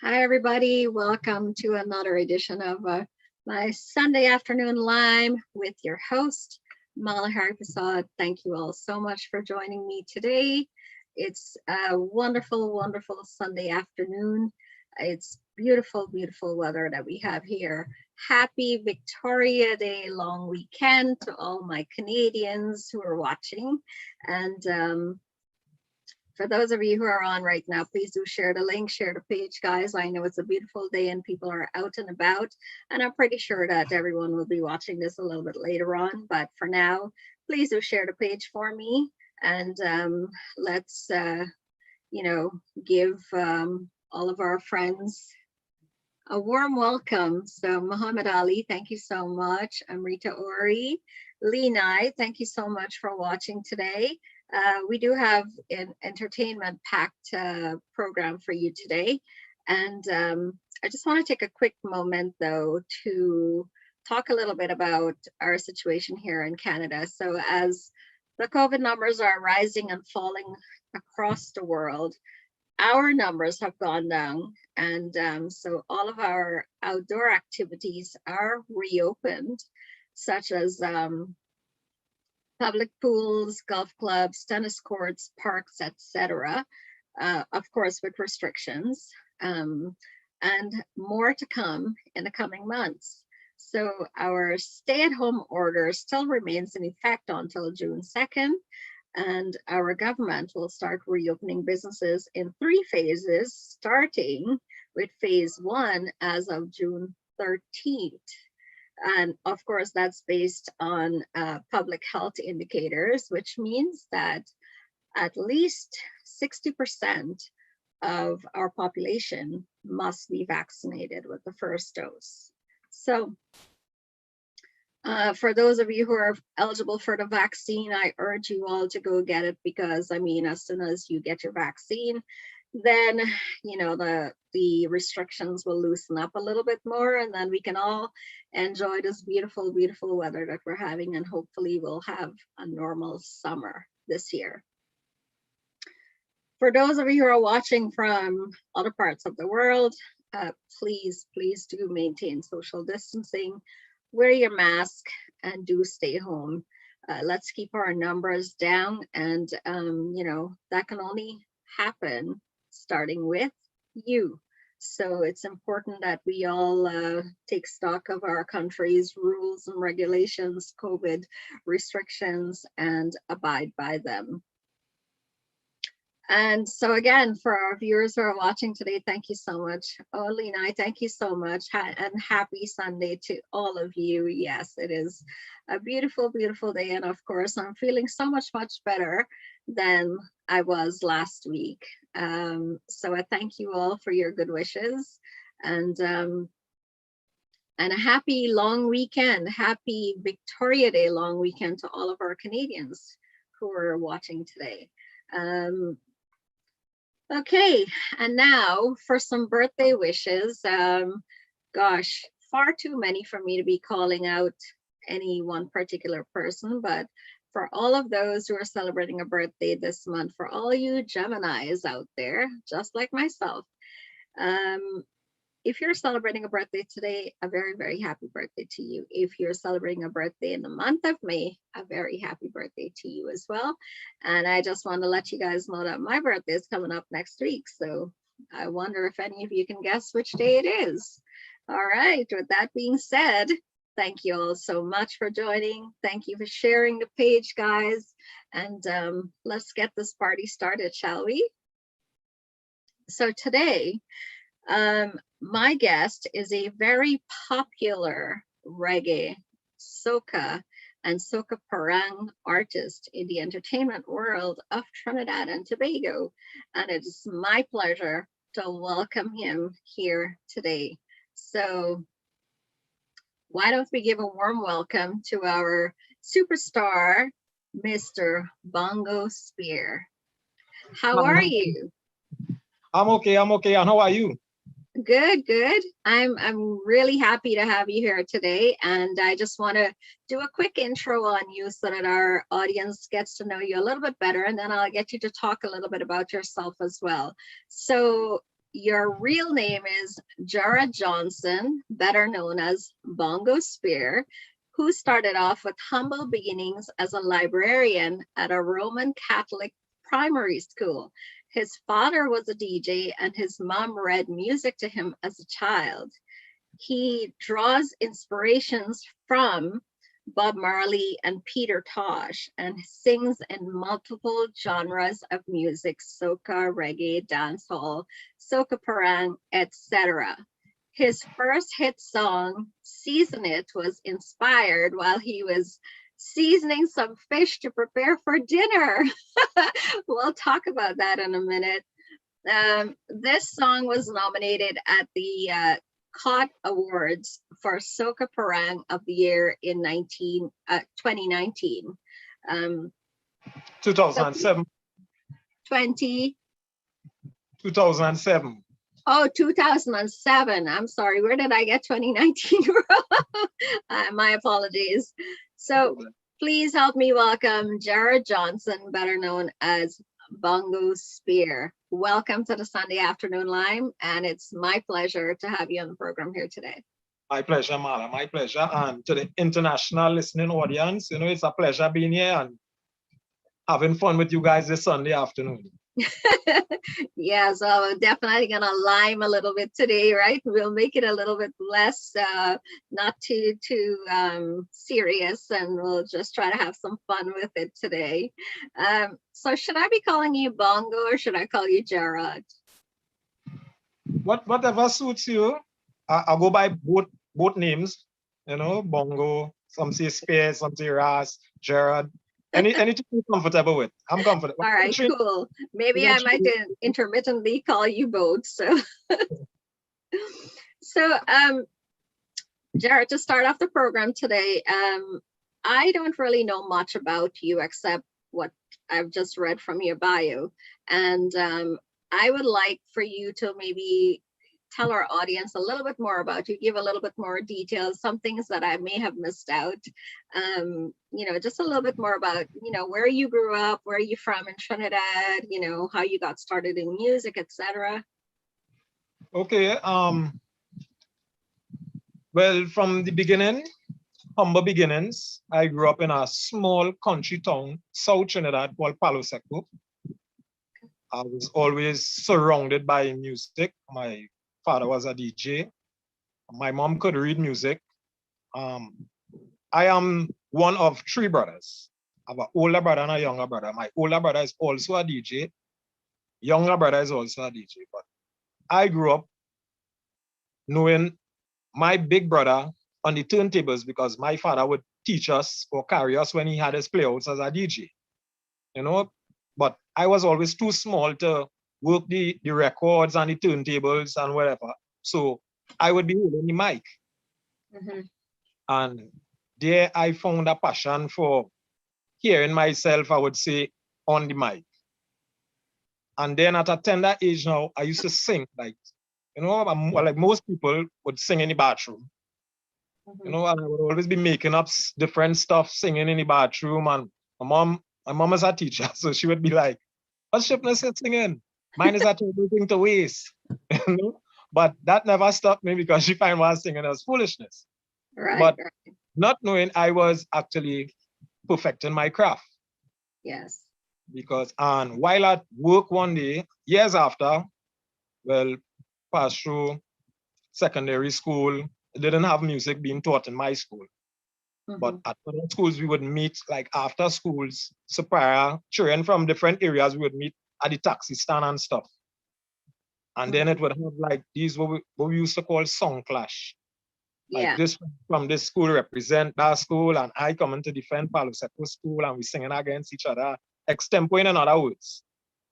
Hi, everybody. Welcome to another edition of my Sunday afternoon lime with your host, Malahari Prasad. Thank you all so much for joining me today. It's a wonderful, wonderful Sunday afternoon. It's beautiful, beautiful weather that we have here. Happy Victoria Day long weekend to all my Canadians who are watching. And for those of you who are on right now, please do share the link, share the page, guys. I know it's a beautiful day and people are out and about, and I'm pretty sure that everyone will be watching this a little bit later on. But for now, please do share the page for me, and let's, give all of our friends a warm welcome. So Muhammad Ali, thank you so much. Amrita Ori, Lenai, thank you so much for watching today. We do have an entertainment packed program for you today. And I just want to take a quick moment though to talk a little bit about our situation here in Canada. So as the COVID numbers are rising and falling across the world, our numbers have gone down, and so all of our outdoor activities are reopened, such as public pools, golf clubs, tennis courts, parks, etc. Of course, with restrictions, and more to come in the coming months. So our stay-at-home order still remains in effect until June 2nd. And our government will start reopening businesses in 3 phases, starting with phase 1 as of June 13th. And of course, that's based on public health indicators, which means that at least 60% of our population must be vaccinated with the first dose. So for those of you who are eligible for the vaccine, I urge you all to go get it, because I mean, as soon as you get your vaccine, then the restrictions will loosen up a little bit more, and then we can all enjoy this beautiful, beautiful weather that we're having, and hopefully we'll have a normal summer this year. For those of you who are watching from other parts of the world, please do maintain social distancing. Wear your mask and do stay home. Let's keep our numbers down, and that can only happen starting with you. So it's important that we all take stock of our country's rules and regulations, COVID restrictions, and abide by them. And so again, for our viewers who are watching today, thank you so much. Oh, Lena, thank you so much. And happy Sunday to all of you. Yes, it is a beautiful, beautiful day. And of course, I'm feeling so much better than I was last week. So I thank you all for your good wishes, and a happy long weekend. Happy Victoria Day long weekend to all of our Canadians who are watching today. Okay, and now for some birthday wishes. Gosh, far too many for me to be calling out any one particular person, but for all of those who are celebrating a birthday this month, for all you Geminis out there, just like myself, if you're celebrating a birthday today, a very, very happy birthday to you. If you're celebrating a birthday in the month of May, a very happy birthday to you as well. And I just want to let you guys know that my birthday is coming up next week. So I wonder if any of you can guess which day it is. All right, with that being said, thank you all so much for joining. Thank you for sharing the page, guys. And let's get this party started, shall we? So today, my guest is a very popular reggae, soca, and soca-parang artist in the entertainment world of Trinidad and Tobago. And it is my pleasure to welcome him here today. So why don't we give a warm welcome to our superstar, Mr. Bongo Spear. How are you? I'm okay. And how are you? Good. I'm really happy to have you here today, and I just want to do a quick intro on you so that our audience gets to know you a little bit better, and then I'll get you to talk a little bit about yourself as well. So your real name is Jara Johnson, better known as Bongo Spear, who started off with humble beginnings as a librarian at a Roman Catholic primary school. His father was a DJ and his mom read music to him as a child. He draws inspirations from Bob Marley and Peter Tosh and sings in multiple genres of music, soca, reggae, dancehall, soca-parang, etc. His first hit song, Season It, was inspired while he was seasoning some fish to prepare for dinner. We'll talk about that in a minute. This song was nominated at the COT Awards for Soca Parang of the Year in 2019. 2007. 20. 2007. Oh, 2007. I'm sorry. Where did I get 2019 from? My apologies. So please help me welcome Jared Johnson, better known as Bongo Spear. Welcome to the Sunday Afternoon Lime, and it's my pleasure to have you on the program here today. My pleasure, Mala. My pleasure. And to the international listening audience, it's a pleasure being here and having fun with you guys this Sunday afternoon. Yeah, so we're definitely gonna lime a little bit today, right? We'll make it a little bit less, not too serious, and we'll just try to have some fun with it today. So should I be calling you Bongo or should I call you Gerard? Whatever suits you. I go by both names, Bongo, some say Spear, some say Ras, Gerard. Anything you're comfortable with. I'm comfortable. All right, cool. Maybe I might intermittently call you both. So, Jared, to start off the program today, I don't really know much about you except what I've just read from your bio. And I would like for you to maybe tell our audience a little bit more about you, give a little bit more details, some things that I may have missed out. Just a little bit more about, where you grew up, where are you from in Trinidad, how you got started in music, etc. Okay. Well, from the beginning, humble beginnings, I grew up in a small country town, South Trinidad, called Palo Seco. I was always surrounded by music. My father was a DJ. My mom could read music. I am one of three brothers. I have an older brother and a younger brother. My older brother is also a DJ. Younger brother is also a DJ. But I grew up knowing my big brother on the turntables because my father would teach us or carry us when he had his playouts as a DJ. But I was always too small to work the records and the turntables and whatever. So I would be holding the mic. Mm-hmm. And there I found a passion for hearing myself, I would say, on the mic. And then at a tender age now, I used to sing, like most people would sing in the bathroom. Mm-hmm. And I would always be making up different stuff, singing in the bathroom. And my mom is a teacher, so she would be like, "What's Shipness is singing? Mine is a terrible thing to waste." But that never stopped me because she found was singing as foolishness. Right. But not knowing I was actually perfecting my craft. Yes. Because while at work one day, years after, passed through secondary school, didn't have music being taught in my school. Mm-hmm. But at other schools, we would meet like after schools, supplier, children from different areas, we would meet at the taxi stand and stuff. And then it would have like these what we used to call song clash. Yeah. Like this from this school represent that school, and I come in to defend Palo Seco school, and we singing against each other, extempo in other words.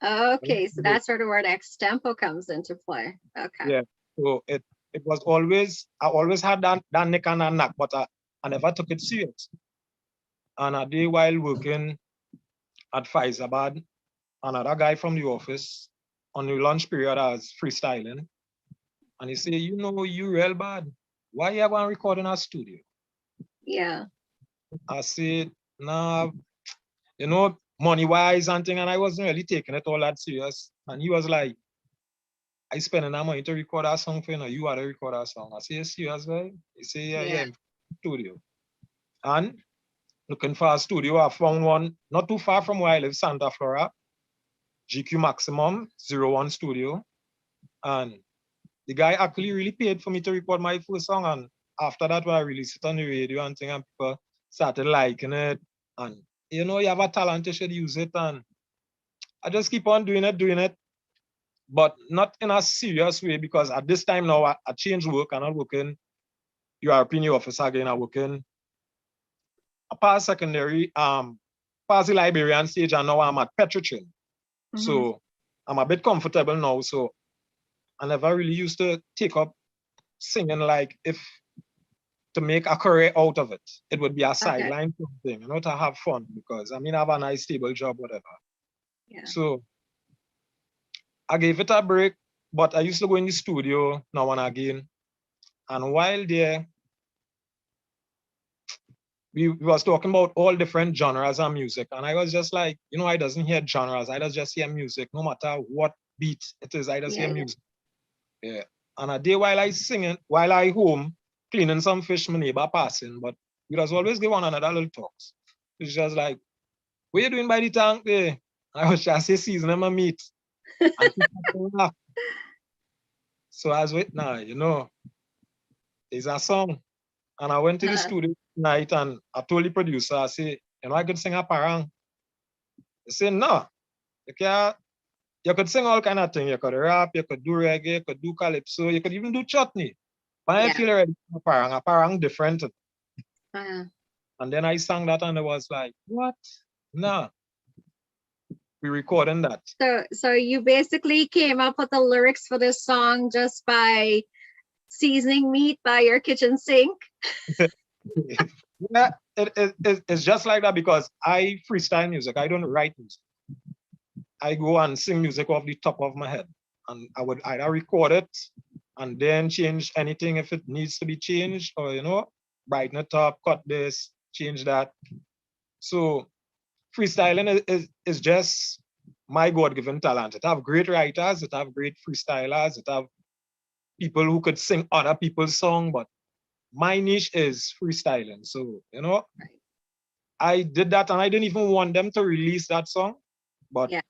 Okay, so that's where the word extempo comes into play. Okay. Yeah. So it was always, I always had that neck and that knack, but I never took it serious. And a day while working at Faizabad, another guy from the office on the lunch period I was freestyling. And he said, you real bad. Why you going to record in our studio? Yeah. I said, nah, money-wise and thing, and I wasn't really taking it all that serious. And he was like, I spending that money to record a song for you, you are to record a song. I say, you serious, guy? He say, yeah, Yeah. in studio. And looking for a studio, I found one not too far from where I live, Santa Flora, GQ Maximum 01 Studio. And the guy actually really paid for me to record my first song. And after that, when I released it on the radio and thing, and people started liking it. And you know, you have a talent, you should use it. And I just keep on doing it, but not in a serious way because at this time now, I changed work. I'm not working European office again. I'm working a past secondary, past the Liberian stage, and now I'm at Petrotrin. Mm-hmm. So I'm a bit comfortable now. So I never really used to take up singing like if to make a career out of it. It would be a Okay. sideline thing, to have fun because I mean I have a nice stable job, whatever. Yeah. So I gave it a break, but I used to go in the studio now and again. And while there, we was talking about all different genres of music. And I was just like, I doesn't hear genres. I just hear music. No matter what beat it is, I just hear Yeah. Yeah. music. Yeah. And a day while I singing, while I home, cleaning some fish, my neighbor passing, but we just always give one another little talks. It's just like, what you doing by the tank there? I was just say seasoning my meat. And people laugh. So I was with now, there's a song. And I went to the studio tonight and I told the producer, I say, I could sing a parang. He said, no, you can't. You could sing all kind of things. You could rap, you could do reggae, you could do calypso, you could even do chutney. But I Yeah. feel ready for a parang different. Uh, And then I sang that and it was like, what? Nah, we recording that. so you basically came up with the lyrics for this song just by seasoning meat by your kitchen sink. Yeah, it's just like that because I freestyle music. I don't write music. I go and sing music off the top of my head. And I would either record it and then change anything if it needs to be changed or, brighten it up, cut this, change that. So freestyling is just my God-given talent. It have great writers, it have great freestylers, it have people who could sing other people's song, but my niche is freestyling. So, Right. I did that and I didn't even want them to release that song, but Yeah.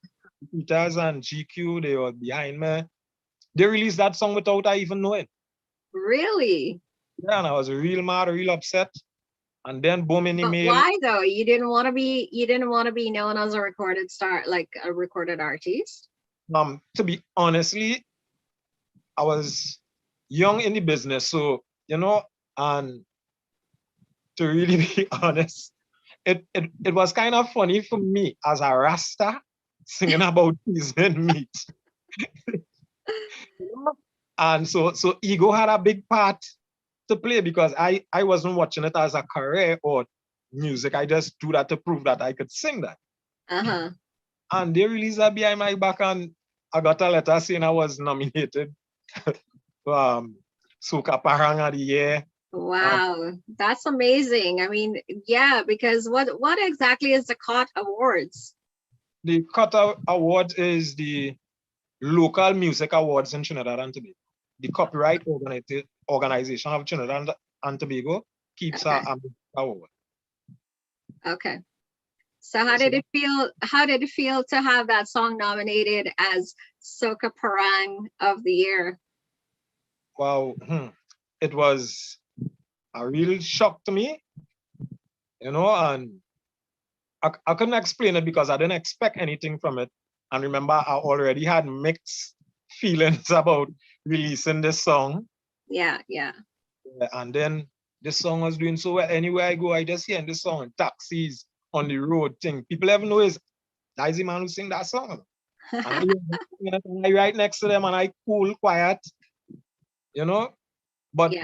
Peters and GQ, they were behind me. They released that song without I even knowing. Really? Yeah, and I was real mad, real upset. And then boom in But email. why though? You didn't want to be known as a recorded star, like a recorded artist? To be honestly, I was young in the business, so and to really be honest, it was kind of funny for me as a Rasta singing about seasoned meat. You know? And so ego had a big part to play because I wasn't watching it as a career or music. I just do that to prove that I could sing that. Uh-huh. And they released that behind my back and I got a letter saying I was nominated for soca-parang of the year. Wow, that's amazing. I mean, yeah, because what exactly is the COT Awards? The Cutter Award is the local music awards in Trinidad and Tobago. The copyright organization of Trinidad and Tobago keeps Okay. a award. Okay. So how did it feel? How did it feel to have that song nominated as Soca-Parang of the Year? Wow, it was a real shock to me, and I couldn't explain it because I didn't expect anything from it. And remember, I already had mixed feelings about releasing this song. Yeah, yeah. And then this song was doing so well. Anywhere I go, I just hear this song in taxis, on the road thing. People ever know is that's the man who sing that song. And I hear them singing it, and I right next to them and I cool, quiet, you know. But Yeah.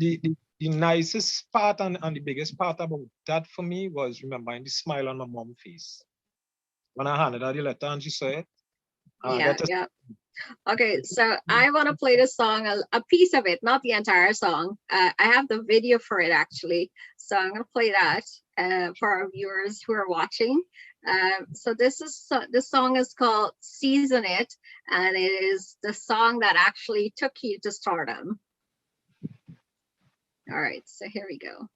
the nicest part and the biggest part about that for me was remembering the smile on my mom's face when I handed her the letter and she saw it. Yeah, yeah. Okay, so I want to play the song, a piece of it, not the entire song. I have the video for it actually, so I'm going to play that for our viewers who are watching. So this song is called "Season It," and it is the song that actually took you to stardom. All right, so here we go.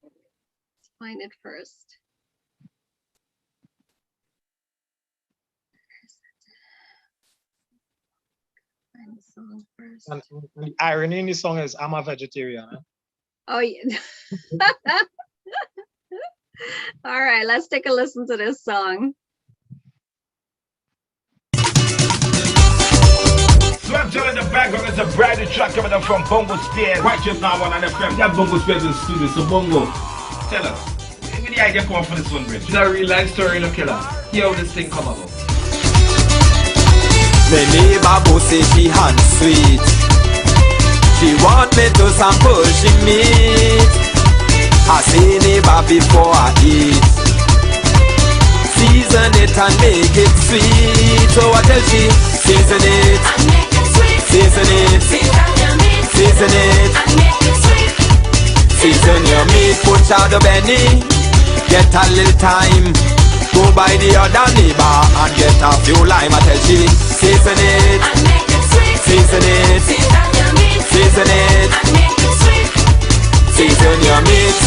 Let's find it first. Find the song first. And the irony in the song is I'm a vegetarian. Oh yeah. All right, let's take a listen to this song. Swept in the background is a brand new track coming up from Bongo Spear. Right just now on FM. That Bongo Spear in the studio. So Bongo, tell us, where the idea come for this one, Rich? It's a real life story, no killer. Hear how this thing come about. My neighbor boss say she hand sweet. She want me to sample she meat. I say neighbor before I eat. Season it and make it sweet. So I tell she, season it and make it sweet. Season it, season your meat. Season it and make it sweet. Season your meat, put out the Benny. Get a little time. Go by the other neighbor and get a few lime. I tell she, season it and make it sweet. Season it, season your meat. Season it and make it sweet. Season your meat.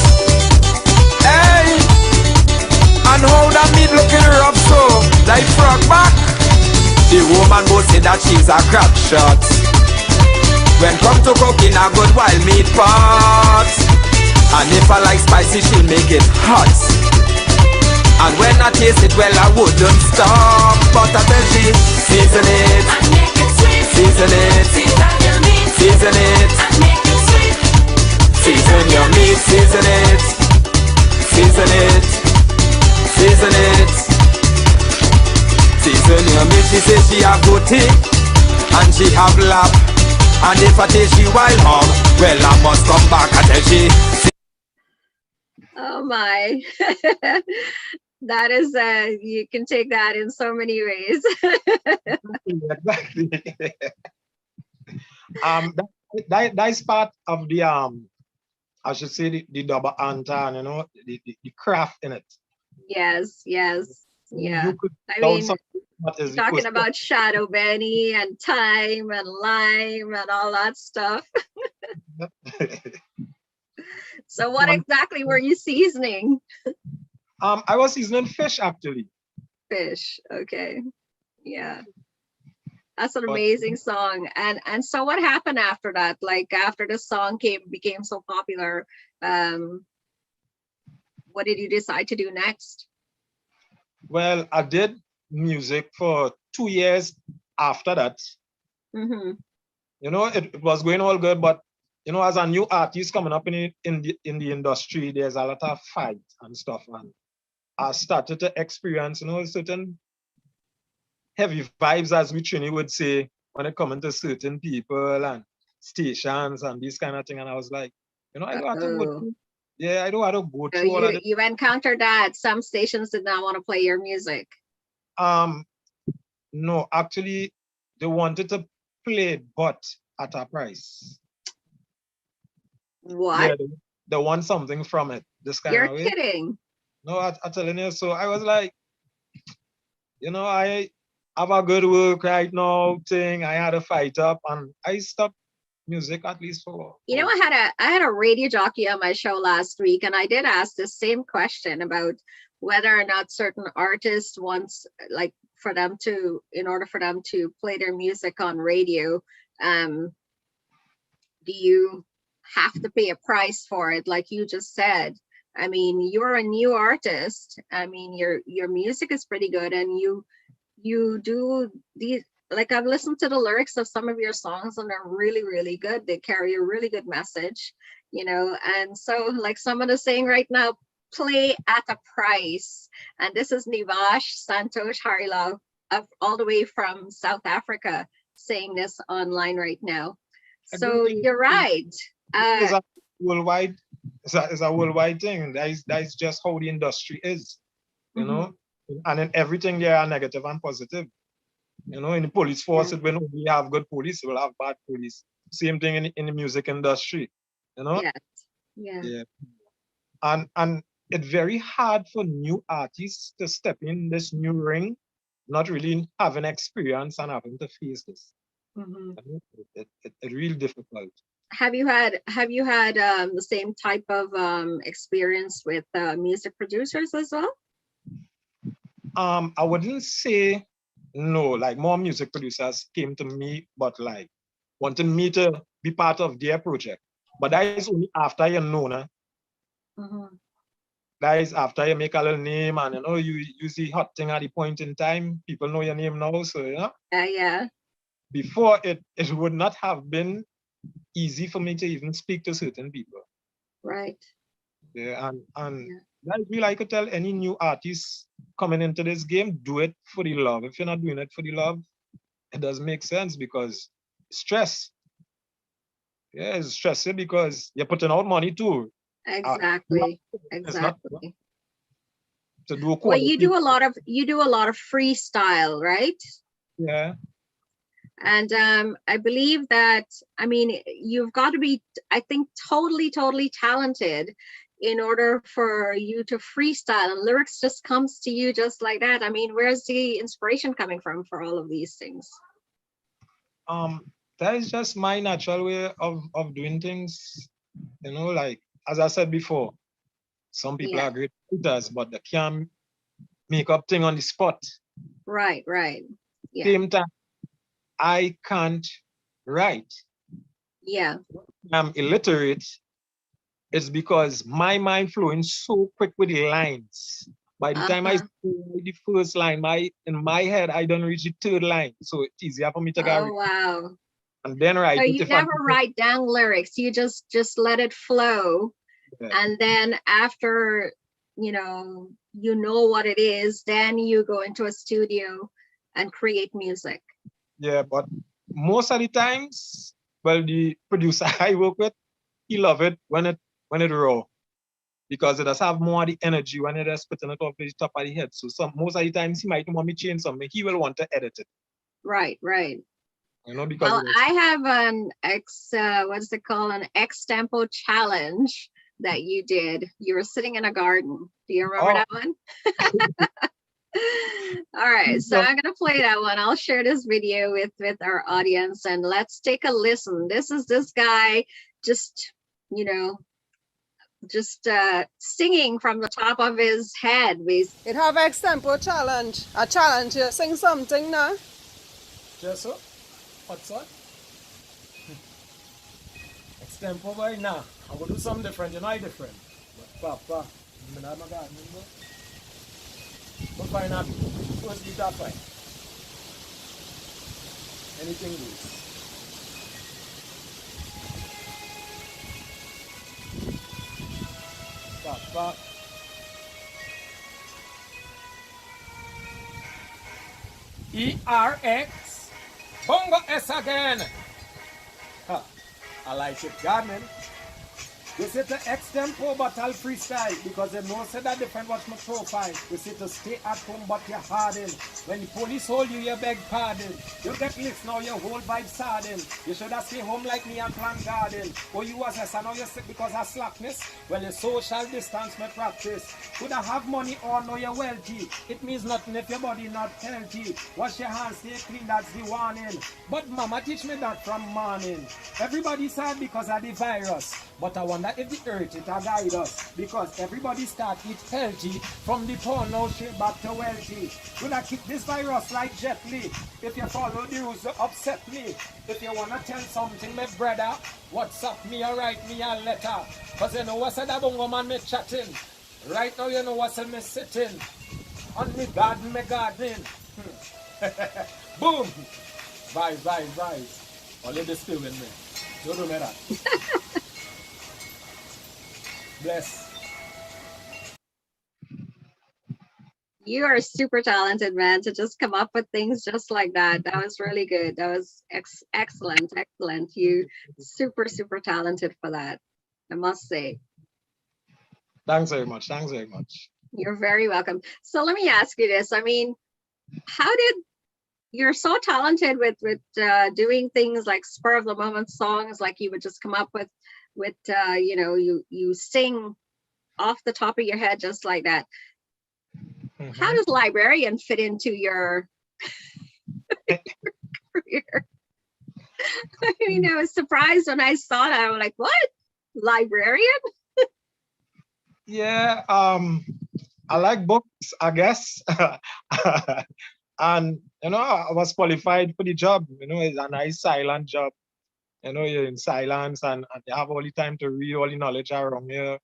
Hey, and how that meat looking rough so, like frog back. The woman both say that she's a crack shot. When come to cooking a good wild meat pot. And if I like spicy, she'll make it hot. And when I taste it, well, I wouldn't stop. But I tell she, season it and make it sweet. Season it, season your meat. Season it and make it sweet. Season your meat, season it. Season it, season it. Season your meat, she say she have goatee and she have lap. And if I taste she wild hog, well, I must come back. I tell she. Oh my. That is you can take that in so many ways. Exactly. That's part of the I should say the double entendre, you know, the craft in it. Yes, yes, yeah. You could I down mean, something that is talking equals- about shadow Benny and thyme and lime and all that stuff. So what exactly were you seasoning? I was seasoning fish actually. Fish, okay. Yeah. That's an But- amazing song. And so what happened after that? Like after the song became so popular, what did you decide to do next? Well, I did music for 2 years after that. Mm-hmm. You know, it was going all good, but you know, as a new artist coming up in the industry, there's a lot of fight and stuff. And I started to experience, you know, certain heavy vibes, as we Trini would say, when it comes to certain people and stations and this kind of thing. And I was like, you know, I don't have to go through. Yeah, I don't have to go So through all of this. you encountered that some stations did not want to play your music. No, actually, they wanted to play it, but at a price. What? Yeah, they want something from it. This kind You're of way. kidding. No, I'm telling you. So I was like, you know, I have a good work right now thing. I had a fight up and I stopped music at least for. You know, I had a radio jockey on my show last week, and I did ask the same question about whether or not certain artists wants, like, for them to, in order for them to play their music on radio, do you have to pay a price for it, like you just said? I mean, you're a new artist. I mean, your music is pretty good, and you do these. Like, I've listened to the lyrics of some of your songs and they're really, really good. They carry a really good message, you know. And so, like someone is saying right now, play at a price. And this is Nivash Santosh Harilaw, all the way from South Africa, saying this online right now. So you're right. It's a worldwide it's a worldwide thing. That is just how the industry is, you know. And in everything there are negative and positive. You know, in the police force, it will we have good police, we'll have bad police. Same thing in the music industry, you know. Yes. Yeah. Yeah. And it's very hard for new artists to step in this new ring, not really having experience and having to face this. It's really difficult. Have you had the same type of experience with music producers as well? I wouldn't say no, like more music producers came to me, but like wanting me to be part of their project. But that is only after you know, nah? That is after you make a little name and you know you see hot thing at the point in time. People know your name now, so yeah. Yeah. Before it would not have been easy for me to even speak to certain people. Right. Yeah, and that's really I could tell any new artist coming into this game, do it for the love. If you're not doing it for the love, it doesn't make sense because stress. Yeah, it's stressing because you're putting out money too. Exactly. It's not Exactly. to do Well, quality. you do a lot of freestyle, right? Yeah. And I believe that, I mean, you've got to be, I think, totally talented in order for you to freestyle, and lyrics just comes to you just like that. I mean, where's the inspiration coming from for all of these things? That is just my natural way of doing things. You know, like as I said before, some people are great writers, but they can't make up thing on the spot. Right. Yeah. Same time, I can't write. Yeah. I'm illiterate. It's because my mind flowing so quick with the lines. By the time I say the first line, in my head, I don't reach the third line. So it's easier for me to get. Oh, wow. And then write. So you never write down lyrics. You just let it flow. Yeah. And then after, you know what it is, then you go into a studio and create music. Yeah, but most of the times, well, the producer I work with, he love it when it raw, because it does have more of the energy when it is putting it off the top of the head. So most of the times he might want me to change something. He will want to edit it. Right. You know, because well, I have an what's it called? An X-Tempo challenge that you did. You were sitting in a garden. Do you remember that one? All right, so I'm gonna play that one. I'll share this video with our audience, and let's take a listen. This is this guy just singing from the top of his head. It have X-Tempo challenge. A challenge you sing something now. Just so? What's that? X-Tempo by now. I'm gonna do something different, you know, different. But Papa, I'm not my God, but fine, first beat up fine. Anything goes. Papa. ERX. Bongo S again. Huh. I like it, gardening. You say to X-Tempo but I'll freestyle because they know say that different what's my profile. You say to stay at home but you're hardened. When the police hold you, you beg pardon. You get licked now, your whole vibe sardine. You should have stay home like me and plant garden. Or you as a son, now you're sick because of slackness. Well, your social distance may practice. Could I have money or know you're wealthy? It means nothing if your body not healthy. Wash your hands, stay clean, that's the warning. But mama teach me that from morning. Everybody sad because of the virus. But I wonder if the earth it'll guide us, because everybody start eat healthy from the poor now straight back to wealthy. Would I kick this virus like Jet Li? If you follow the rules, you upset me. If you wanna tell something, my brother, WhatsApp me or write me a letter. Cause you know what's that bongo man me chatting. Right now you know what's me sitting on me gardening. Boom! Vibes. Only this still with me. Don't do me that. Bless. You are super talented, man, to just come up with things just like that. That was really good. That was excellent. You super talented for that, I must say. Thanks very much. Thanks very much. You're very welcome. So let me ask you this. I mean, how did you're so talented with doing things like spur of the moment songs, like you would just come up with you know, you sing off the top of your head just like that. How does librarian fit into your career? I mean, I was surprised when I saw that. I'm like, what? Librarian? Yeah, I like books, I guess. And you know, I was qualified for the job. You know, it's a nice silent job. You know, you're in silence and you have all the time to read all the knowledge around here.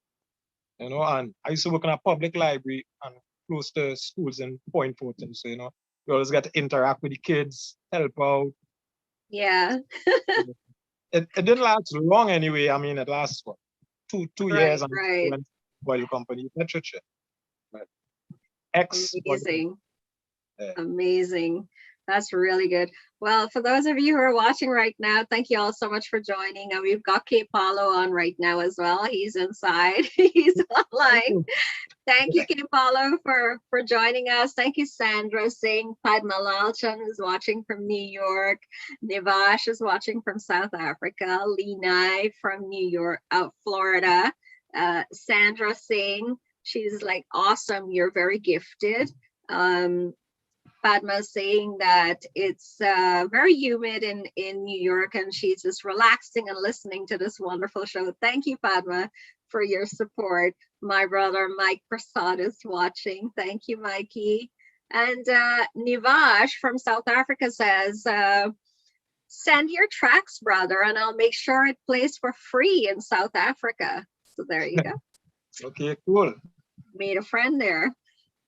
You know, and I used to work in a public library and close to schools in Point Fortin. So, you know, you always get to interact with the kids, help out. Yeah. It didn't last long anyway. I mean, it lasts what, two years and right. oil company literature. But Amazing. Yeah. Amazing. That's really good. Well, for those of you who are watching right now, thank you all so much for joining. And we've got K Paulo on right now as well. He's inside. He's online. Thank you, K Paulo, for joining us. Thank you, Sandra Singh. Padma Lalchan is watching from New York. Nivash is watching from South Africa. Lenai from New York, Florida. Sandra Singh, she's like, awesome. You're very gifted. Padma saying that it's very humid in New York and she's just relaxing and listening to this wonderful show. Thank you, Padma, for your support. My brother Mike Prasad is watching. Thank you, Mikey. And Nivash from South Africa says, send your tracks, brother, and I'll make sure it plays for free in South Africa. So there you go. Okay, cool. Made a friend there.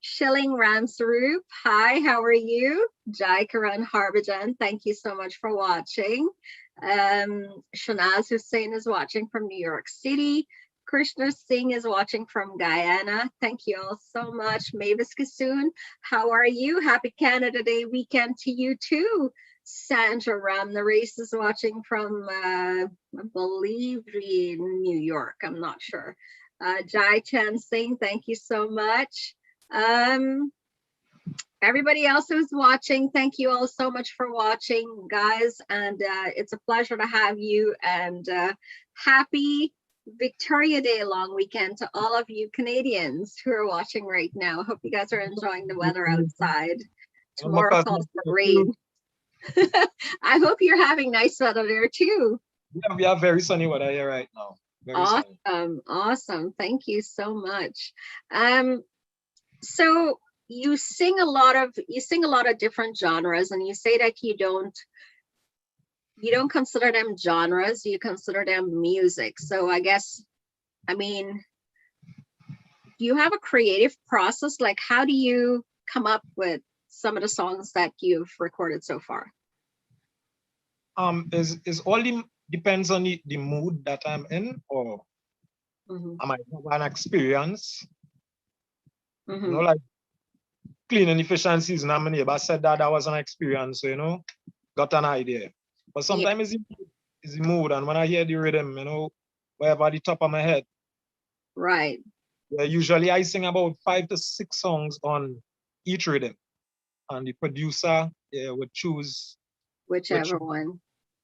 Shilling Ramsaroop, hi, how are you? Jai Karan Harbhajan, thank you so much for watching. Shanaz Hussain is watching from New York City. Krishna Singh is watching from Guyana. Thank you all so much. Mavis Kasoon, how are you? Happy Canada Day weekend to you too. Sandra Ram, the race is watching from, I believe, in New York. I'm not sure. Jai Chan Singh, thank you so much. Everybody else who's watching, thank you all so much for watching, guys, and it's a pleasure to have you, and happy Victoria Day long weekend to all of you Canadians who are watching right now. Hope you guys are enjoying the weather outside. Tomorrow calls for rain. I hope you're having nice weather there too. Yeah, we have very sunny weather here right now. Very awesome sunny. Awesome, thank you so much. So you sing a lot of different genres, and you say that you don't consider them genres, you consider them music. So I guess, I mean, do you have a creative process? Like, how do you come up with some of the songs that you've recorded so far? Is all depends on the mood that I'm in, or I might have an experience. You know, like cleaning the fish and season, and my neighbor said that was an experience, so, you know, got an idea. But sometimes it's the mood, and when I hear the rhythm, you know, wherever the top of my head. Right. Yeah, usually I sing about 5 to 6 songs on each rhythm, and the producer would choose whichever one.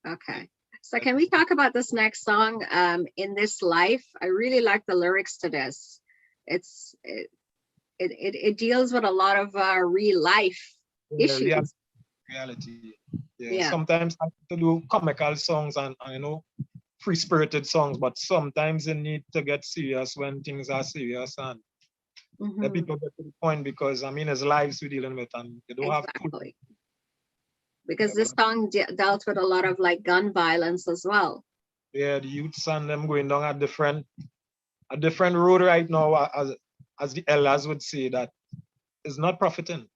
Okay. So can we talk about this next song, In This Life? I really like the lyrics to this. It deals with a lot of real life issues. Reality. Yeah. Sometimes I have to do comical songs and you know, free-spirited songs, but sometimes you need to get serious when things are serious, and the people get to the point, because I mean, it's lives we're dealing with, and you don't have to. Because this song dealt with a lot of like gun violence as well. Yeah, the youths and them going down a different road right now, as the elders would say, that is not profiting.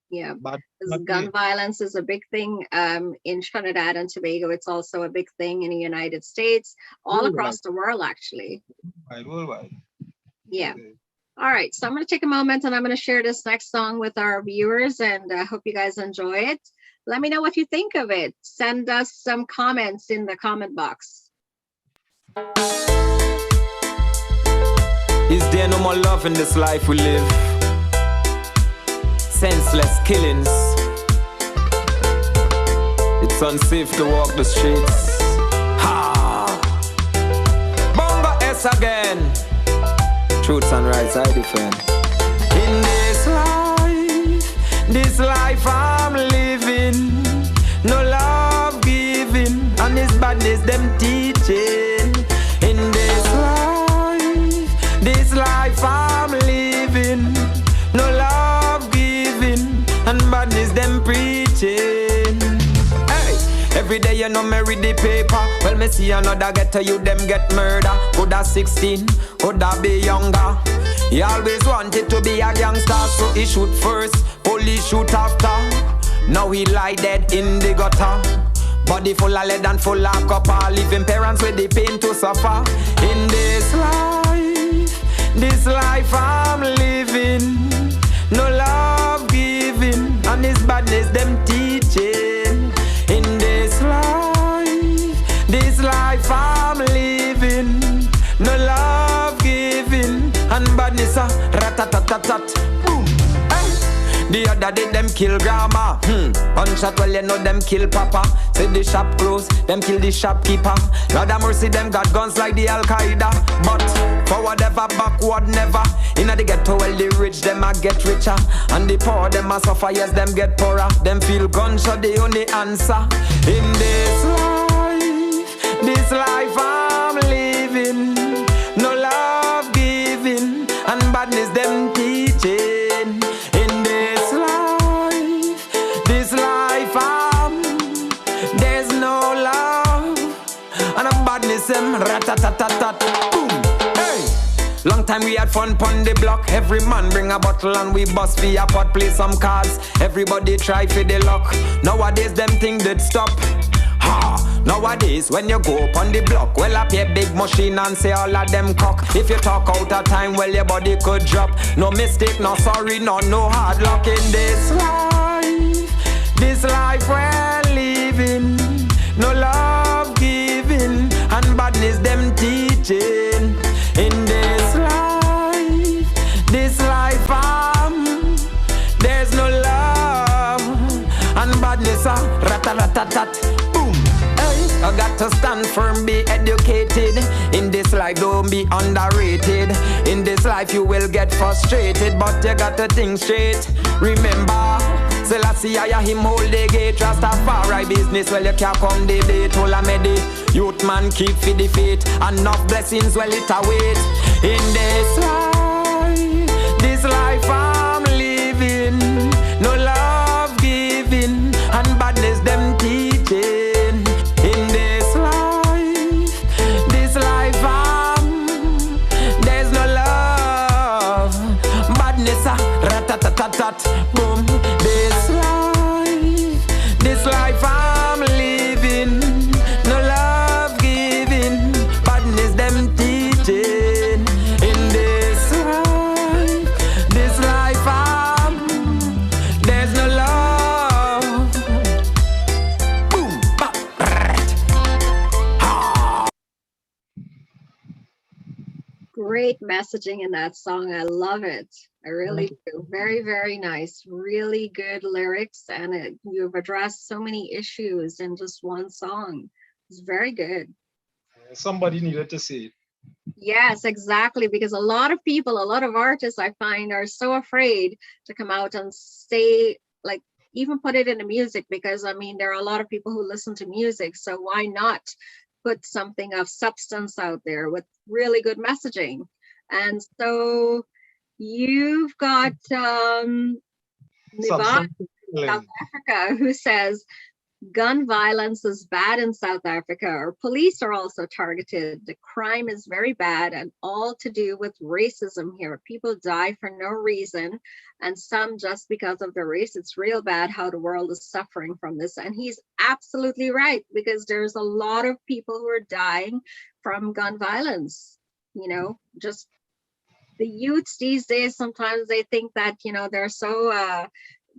Yeah, but gun violence is a big thing in Trinidad and Tobago. It's also a big thing in the United States, all across the world, actually. Worldwide. Yeah. All right, so I'm going to take a moment and I'm going to share this next song with our viewers, and I hope you guys enjoy it. Let me know what you think of it. Send us some comments in the comment box. Is there there no more love in this life we live. Senseless killings. It's unsafe to walk the streets. Ha! Bongo S again. Truths and rights I defend. In this life I'm living, no love giving, and this badness them teaching. In this life I'm living, no love giving, and badness them preaching. Hey, every day you know me read the paper. Well, me see another ghetto you them get murder. Coulda 16, coulda be younger. He always wanted to be a gangster, so he shoot first, police shoot after. Now he lie dead in the gutter. Body full of lead and full of copper. Leaving parents with the pain to suffer. In this life I'm living, no love giving, and this badness them teaching. In this life I'm living, no love giving, and badness a rat-tat-tat-tat. Boom. Hey. The other day them kill grandma. Gunshot, well you know them kill papa. Say the shop close, them kill the shopkeeper. Lord have mercy, them got guns like the Al-Qaeda. But forward ever, backward never. Inna the ghetto, well the rich them a get richer, and the poor them a suffer, yes them get poorer. Them feel gunshot the only answer. In this life I'm living, no love giving, and badness them teaching. In this life there's no love, and a badness them rat-tat-tat-tat. Boom. Hey. Long time we had fun pon the block. Every man bring a bottle and we bust via pot, play some cards. Everybody try for the luck. Nowadays them thing did stop. Ha! Nowadays when you go up on the block, well up your big machine and say all of them cock. If you talk out of time, well your body could drop. No mistake, no sorry, no hard luck. In this life we're living, no love giving, and badness them teaching. In this life there's no love, and badness a rat-a-rat-a-tat. Boom. Hey, I got to stand firm, be educated. In this life don't be underrated. In this life you will get frustrated, but you got to think straight. Remember, Selassie I him hold the gate. Rastafari business, well you can't come the date. All I made the youth man keep for the faith. Enough blessings, well it await. In this life I'm living, no love giving, and badness them teaching. In this life there's no love, badness a rat-tat-tat-tat. Boom. This life I'm living, no love giving, badness them teaching. In this life there's no love. Boom, ba, right. Ha. Great messaging in that song. I love it. I really do. Very, very nice. Really good lyrics, and you've addressed so many issues in just one song. It's very good. Somebody needed to say it. Yes, exactly. Because a lot of people, a lot of artists I find are so afraid to come out and say, like, even put it in the music, because I mean, there are a lot of people who listen to music. So why not put something of substance out there with really good messaging? And so you've got Nivan, South Africa, who says gun violence is bad in South Africa. Our police are also targeted. The crime is very bad, and all to do with racism here. People die for no reason, and some just because of their race. It's real bad how the world is suffering from this. And he's absolutely right, because there's a lot of people who are dying from gun violence. You know, just the youths these days, sometimes they think that, you know, they're so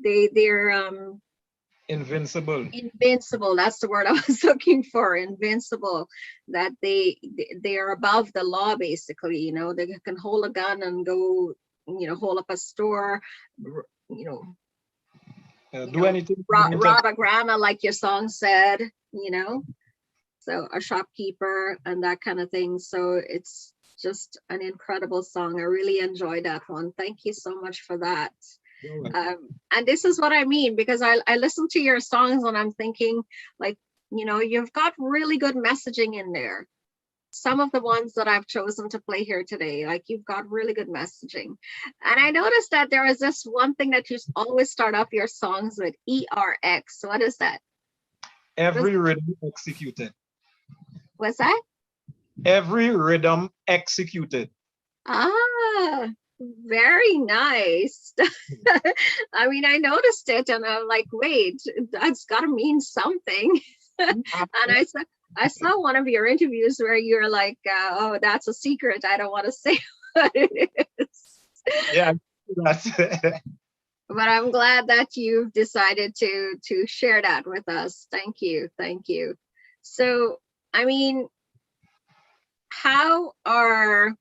they're Invincible. Invincible, that's the word I was looking for. Invincible, that they are above the law, basically. You know, they can hold a gun and go, you know, hold up a store, you know, Do anything. rob a grandma, like your song said, you know, so a shopkeeper and that kind of thing. So it's just an incredible song. I really enjoyed that one. Thank you so much for that. And this is what I mean, because I listen to your songs and I'm thinking, like, you know, you've got really good messaging in there. Some of the ones that I've chosen to play here today, like, you've got really good messaging. And I noticed that there is this one thing that you always start off your songs with, ERX. What is that? Every rhythm executed. What's that? Every rhythm executed. Ah, very nice. I mean, I noticed it and I'm like, wait, that's got to mean something. And I saw one of your interviews where you're like, oh, that's a secret. I don't want to say what it is. Yeah, that's But I'm glad that you've decided to share that with us. Thank you. Thank you. So, I mean, how are,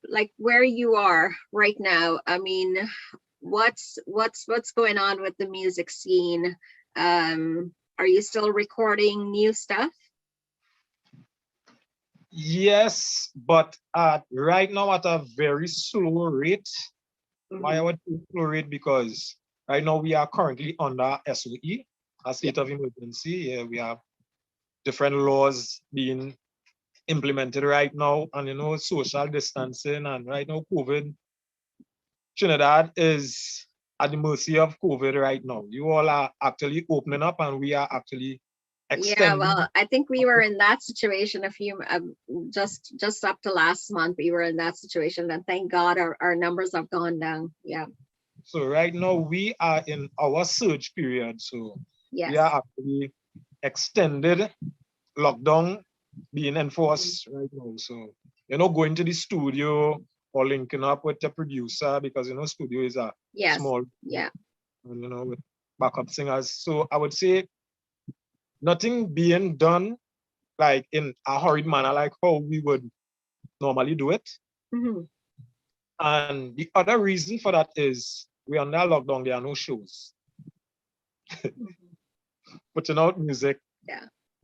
like, where you are right now? I mean, what's going on with the music scene? Are you still recording new stuff? yes, but right now at a very slow rate. Why I would say slow rate? Because right now we are currently under SOE, a state of emergency. Yeah, we have different laws being implemented right now, and you know, social distancing, and right now COVID. Trinidad is at the mercy of COVID right now. You all are actually opening up, and we are actually extending. Yeah, well, I think we were in that situation a few just up to last month. We were in that situation, and thank God our numbers have gone down. Yeah. So right now we are in our surge period. So Yes. we are actually extended lockdown being enforced right now. So you know, going to the studio or linking up with the producer, because you know, studio is a small, yeah, and, you know, with backup singers. So I would say nothing being done like in a hurried manner, like how we would normally do it. And the other reason for that is we're under lockdown, there are no shows. Putting out music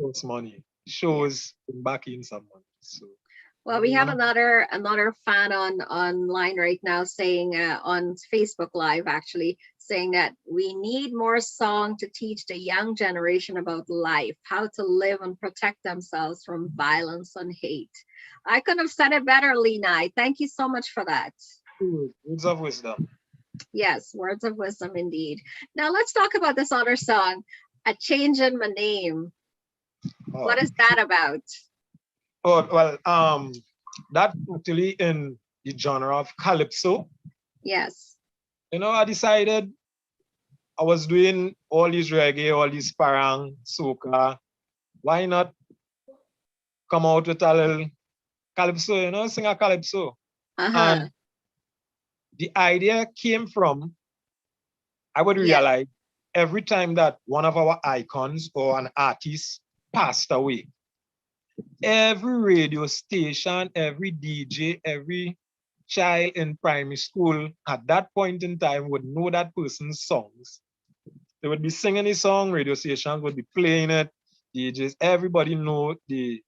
costs money. Shows back in some money. So well, we have another fan online right now saying on Facebook Live, actually saying that we need more song to teach the young generation about life, how to live and protect themselves from violence and hate. I couldn't have said it better, Lena. Thank you so much for that. Words of wisdom. Yes, words of wisdom indeed. Now let's talk about this other song, A Change in My Name. What is that about? Oh, well, that's actually in the genre of calypso. Yes. You know, I decided I was doing all these reggae, all these parang, soca. Why not come out with a little calypso, you know, sing a calypso? And the idea came from, I would realize every time that one of our icons or an artist passed away, every radio station, every DJ, every child in primary school at that point in time would know that person's songs. They would be singing his song, radio stations would be playing it, DJs, everybody know the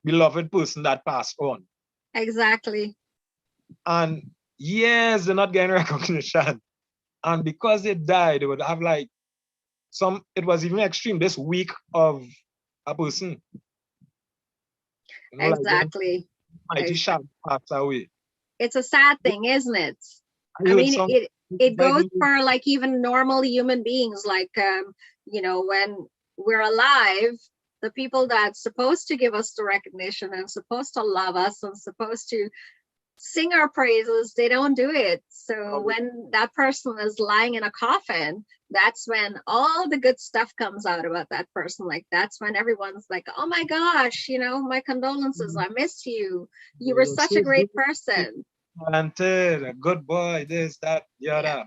beloved person that passed on. Exactly. And yes, they're not getting recognition. And because they died, they would have like it was even extreme, this week of a person. You know, exactly. Like mighty sharp passed away. It's a sad thing, isn't it? I mean, it goes for like even normal human beings, like, you know, when we're alive, the people that's supposed to give us the recognition and supposed to love us and supposed to sing our praises, they don't do it. So when that person is lying in a coffin, that's when all the good stuff comes out about that person. Like, that's when everyone's like, oh my gosh, you know, my condolences, I miss you. You were such a great person. Talented, a good boy, this, that, the other.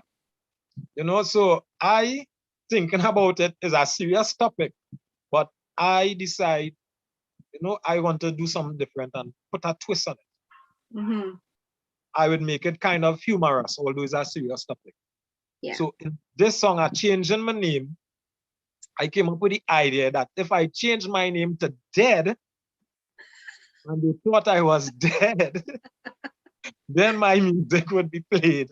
You know, so I thinking about it is a serious topic, but I decide, I want to do something different and put a twist on it. Mm-hmm. I would make it kind of humorous, although it's a serious topic. Yeah. So in this song, I changing my name. I came up with the idea that if I change my name to Dead, and they thought I was dead, then my music would be played.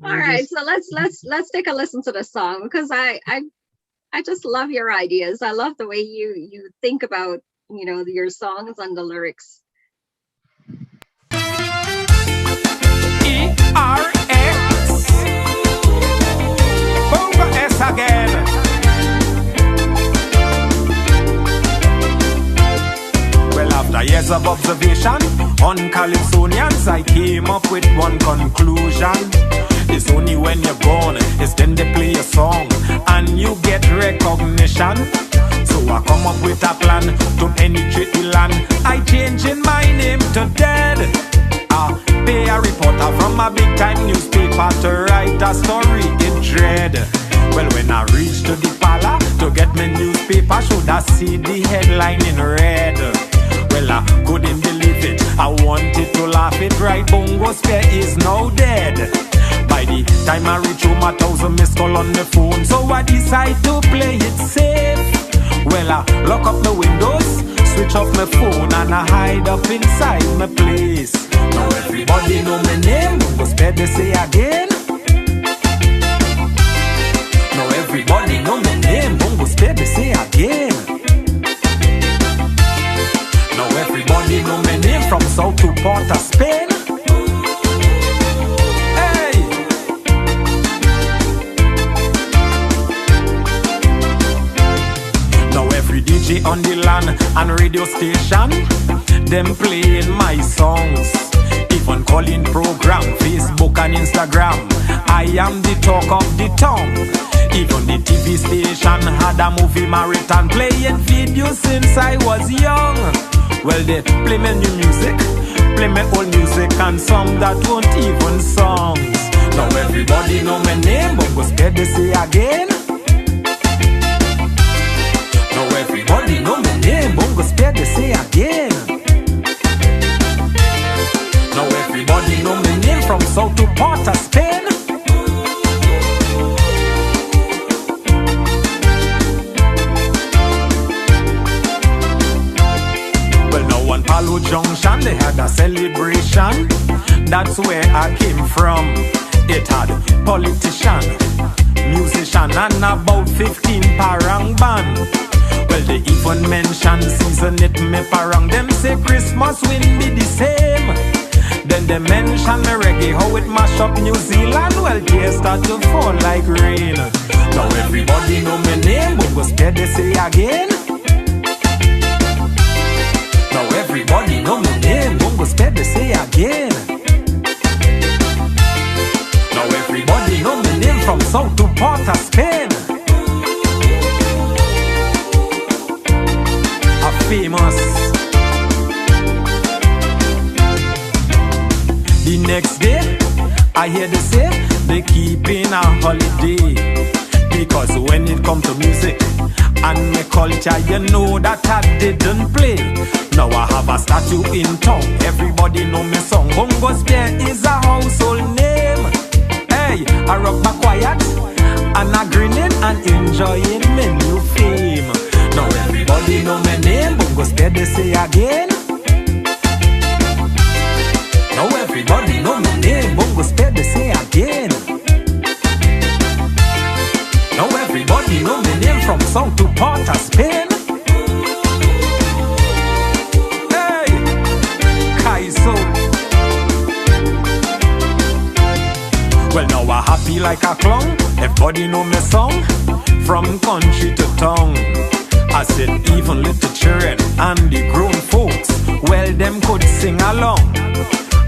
All right, so let's take a listen to the song, because I just love your ideas. I love the way you think about your songs and the lyrics. ERX Bongo S again. Well, after years of observation on Calypsonians, I came up with one conclusion. It's only when you're gone, it's then they play a song and you get recognition. So I come up with a plan to penetrate the land. I changing my name to Dead. I pay a reporter from a big time newspaper to write a story in dread. Well, when I reach to the parlor to get my newspaper, should I see the headline in red? Well, I couldn't believe it. I wanted to laugh it right. Bongo Spear is now dead. By the time I reach home, 1,000 missed call on the phone. So I decide to play it safe. Well, I lock up the windows, switch off my phone, and I hide up inside my place. Now everybody know my name, Bongo Spear they say again. Now everybody know my name, Bongo Spear they say again. Now everybody know my name from South to Port of Spain. Hey! Now every DJ on the land and radio station, them playing my songs. Even calling program, Facebook and Instagram, I am the talk of the town. Even the TV station had a movie marathon playing videos since I was young. Well, they play my new music, play my old music, and some that weren't even songs. Now everybody know my name, Bongo Spear they say again. Now everybody know my name, Bongo Spear they say again. Now everybody know my name from South to Port of Spain. One Palo Junction, they had a celebration. That's where I came from. It had politician, musician, and about 15 parang band. Well, they even mentioned season it me parang. Them say Christmas will be the same. Then they mention the reggae, how it mash up New Zealand. Well, tears start to fall like rain. Now everybody know my name, Bongo Spear they say again. Now everybody know my name, Bongo Spear they say again. Now everybody know my name from South to Port of Spain. A famous. The next day, I hear they say they keeping a holiday. Because when it come to music and my culture, you know that I didn't play. Now I have a statue in town, everybody know me song. Bongo Spear is a household name. Hey, I rock back quiet and I grinning and enjoying my new fame. Now everybody know my name, Bongo Spear they say again. Now everybody know my name, Bongo Spear they say again. Now everybody know my name from South to Port of Spain. Hey, Kaiso. Well, now I happy like a clown. Everybody know my song from country to town. I said even little children and the grown folks, well, them could sing along.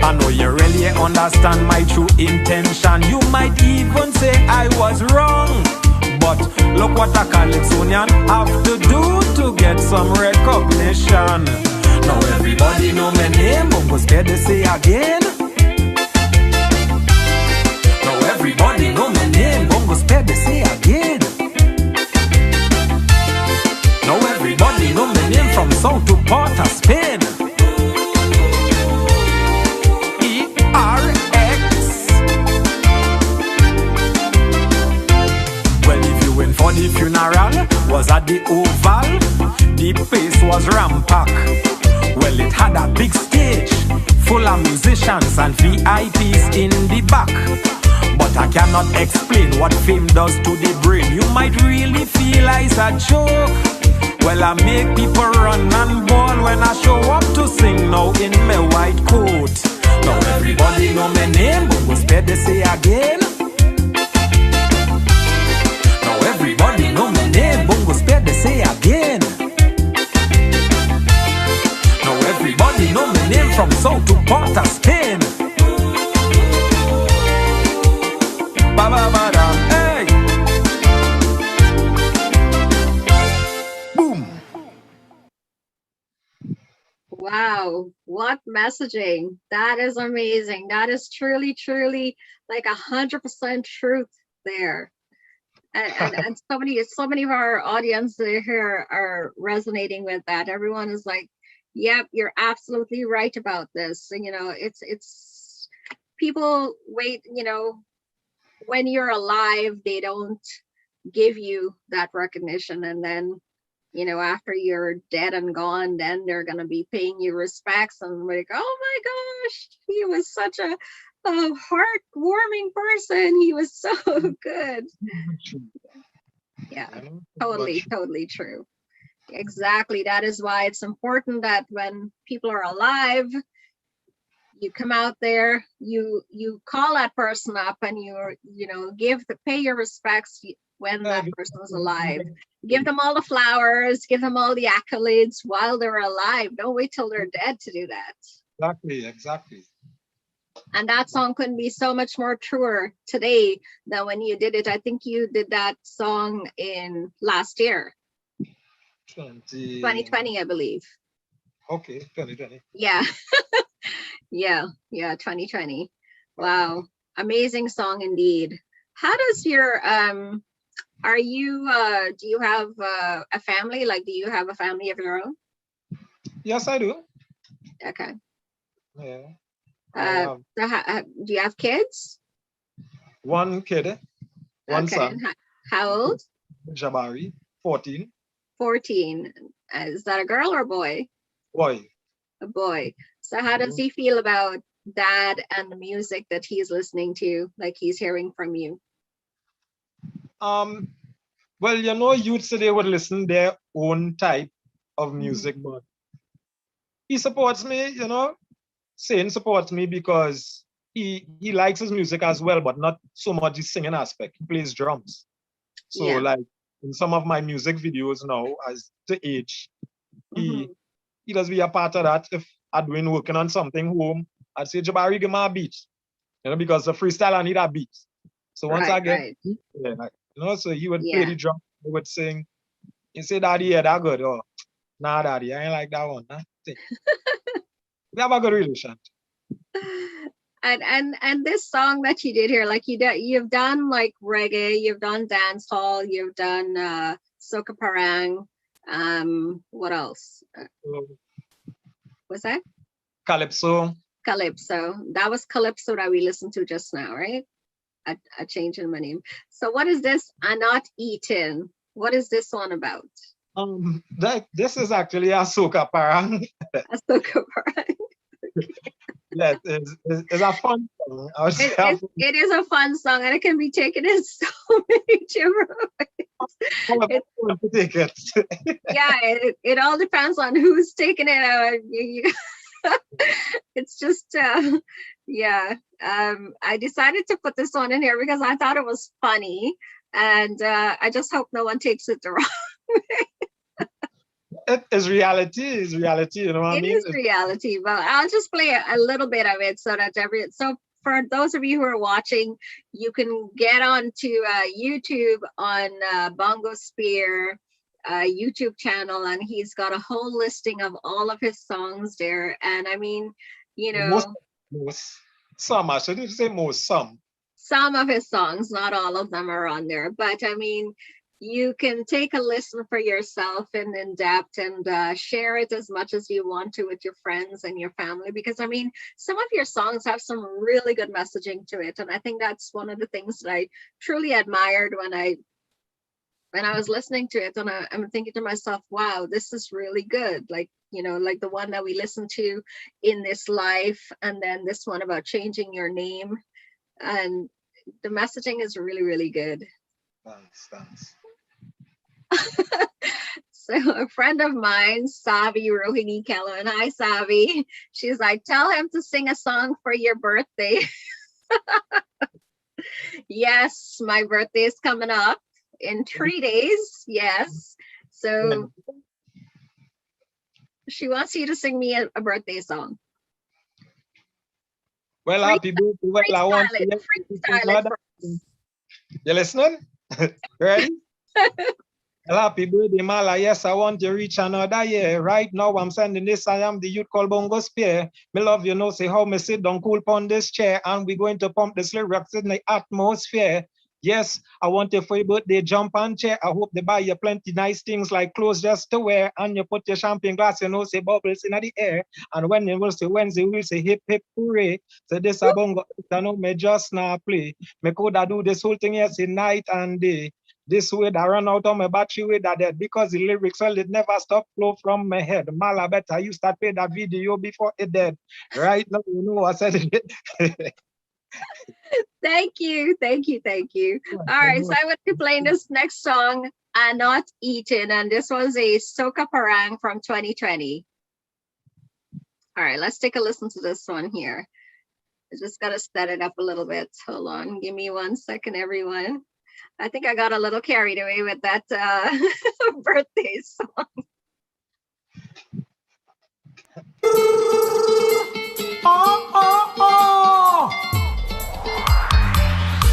I know you really understand my true intention. You might even say I was wrong. But look what a Calypsonian have to do to get some recognition. Now everybody know my name, Bongo Spear they say again. Now everybody know my name, Bongo Spear they say again. was at the Oval. The place was rampack. Well, it had a big stage full of musicians and VIPs in the back. But I cannot explain what fame does to the brain. You might really feel like it's a joke. Well, I make people run and ball when I show up to sing now in my white coat. Now everybody know my name, Bongo Spear they say again. Now everybody know my name, Bongo Spear they say again. Now everybody know my name from South to Port of Spain. Ba ba ba da, hey. Boom. Wow, what messaging. That is amazing. That is truly, truly like 100% truth there. And so many of our audience here are resonating with that. Everyone is like, yep, you're absolutely right about this. And, you know, it's people wait, you know, when you're alive, they don't give you that recognition. And then, you know, after you're dead and gone, then they're going to be paying you respects and like, oh my gosh, he was such a heartwarming person. He was so good. Yeah, totally true. Exactly. That is why it's important that when people are alive, you come out there, you call that person up and you know, pay your respects when that person is alive. Give them all the flowers, give them all the accolades while they're alive. Don't wait till they're dead to do that. Exactly. And that song couldn't be so much more truer today than when you did it. I think you did that song in last year. 2020, I believe. Okay, 2020. Yeah. yeah, 2020. Wow. Amazing song indeed. How does your do you have a family? Like, do you have a family of your own? Yes, I do. Okay. Yeah. Do you have kids? One kid, one son. How old? Jabari, 14. 14. Is that a girl or a boy? Boy. A boy. So how does he feel about dad and the music that he's listening to, like he's hearing from you? Well, you know, youth today would listen their own type of music, but he supports me, you know. Saying supports me because he likes his music as well, but not so much his singing aspect. He plays drums. So like in some of my music videos now, as to age, he does be a part of that. If I'm working on something home, I'd say, Jabari, give me a beat. You know, because the freestyle, I need a beat. So once I get, you know, so he would play the drum, he would sing. He say, Daddy, yeah, that good. Oh, nah, Daddy, I ain't like that one. Nah. We have a good relationship. And this song that you did here, like you've done like reggae, you've done dancehall, you've done soca-parang. What else? What's that? Calypso. That was Calypso that we listened to just now, right? I changed my name. So what is this? I'm Not Eating. What is this one about? This is actually a soca-parang. A soca-parang. Yes, it's a fun song. It is a fun song, and it can be taken in so many different ways. It all depends on who's taking it. It's just I decided to put this one in here because I thought it was funny, and I just hope no one takes it the wrong way. It is reality, you know what I mean? It is reality, but I'll just play a little bit of it so that for those of you who are watching, you can get onto YouTube on Bongo Spear YouTube channel, and he's got a whole listing of all of his songs there. And I mean, you know, some of his songs, not all of them are on there, but I mean, you can take a listen for yourself and in depth and share it as much as you want to with your friends and your family, because I mean, some of your songs have some really good messaging to it. And I think that's one of the things that I truly admired when when I was listening to it, and I'm thinking to myself, wow, this is really good. Like, like the one that we listened to in this life, and then this one about changing your name. And the messaging is really, really good. Thanks. So a friend of mine, Savi Rohini Kellen, hi Savi, she's like, tell him to sing a song for your birthday. Yes, my birthday is coming up in 3 days. Yes. So she wants you to sing me a birthday song. Well, happy birthday. Well, I want to freestyle it for us. You listening? Ready? Well, happy birthday, Mala. Yes, I want to reach another year. Right now, I'm sending this. I am the youth called Bongo Spear. Me love say how me sit down cool upon this chair, and we're going to pump this lyrics in the atmosphere. Yes, I want you for your birthday, jump and chair. I hope they buy you plenty nice things like clothes just to wear, and you put your champagne glass, say bubbles in the air. And when you will say Wednesday, we'll say hip hip hooray. So this a bongo, I know me just now play. Me coulda do this whole thing yes in night and day. This way I run out of my battery with that because the lyrics well it never stop flow from my head. Mala better you start pay that video before it dead. Right now you know I said it. Thank you. All right, so I would be playing this next song, "I'm Not Eating," and this was a soca-parang from 2020. All right, let's take a listen to this one here. I just gotta set it up a little bit. Hold on, give me 1 second, everyone. I think I got a little carried away with that birthday song. Oh.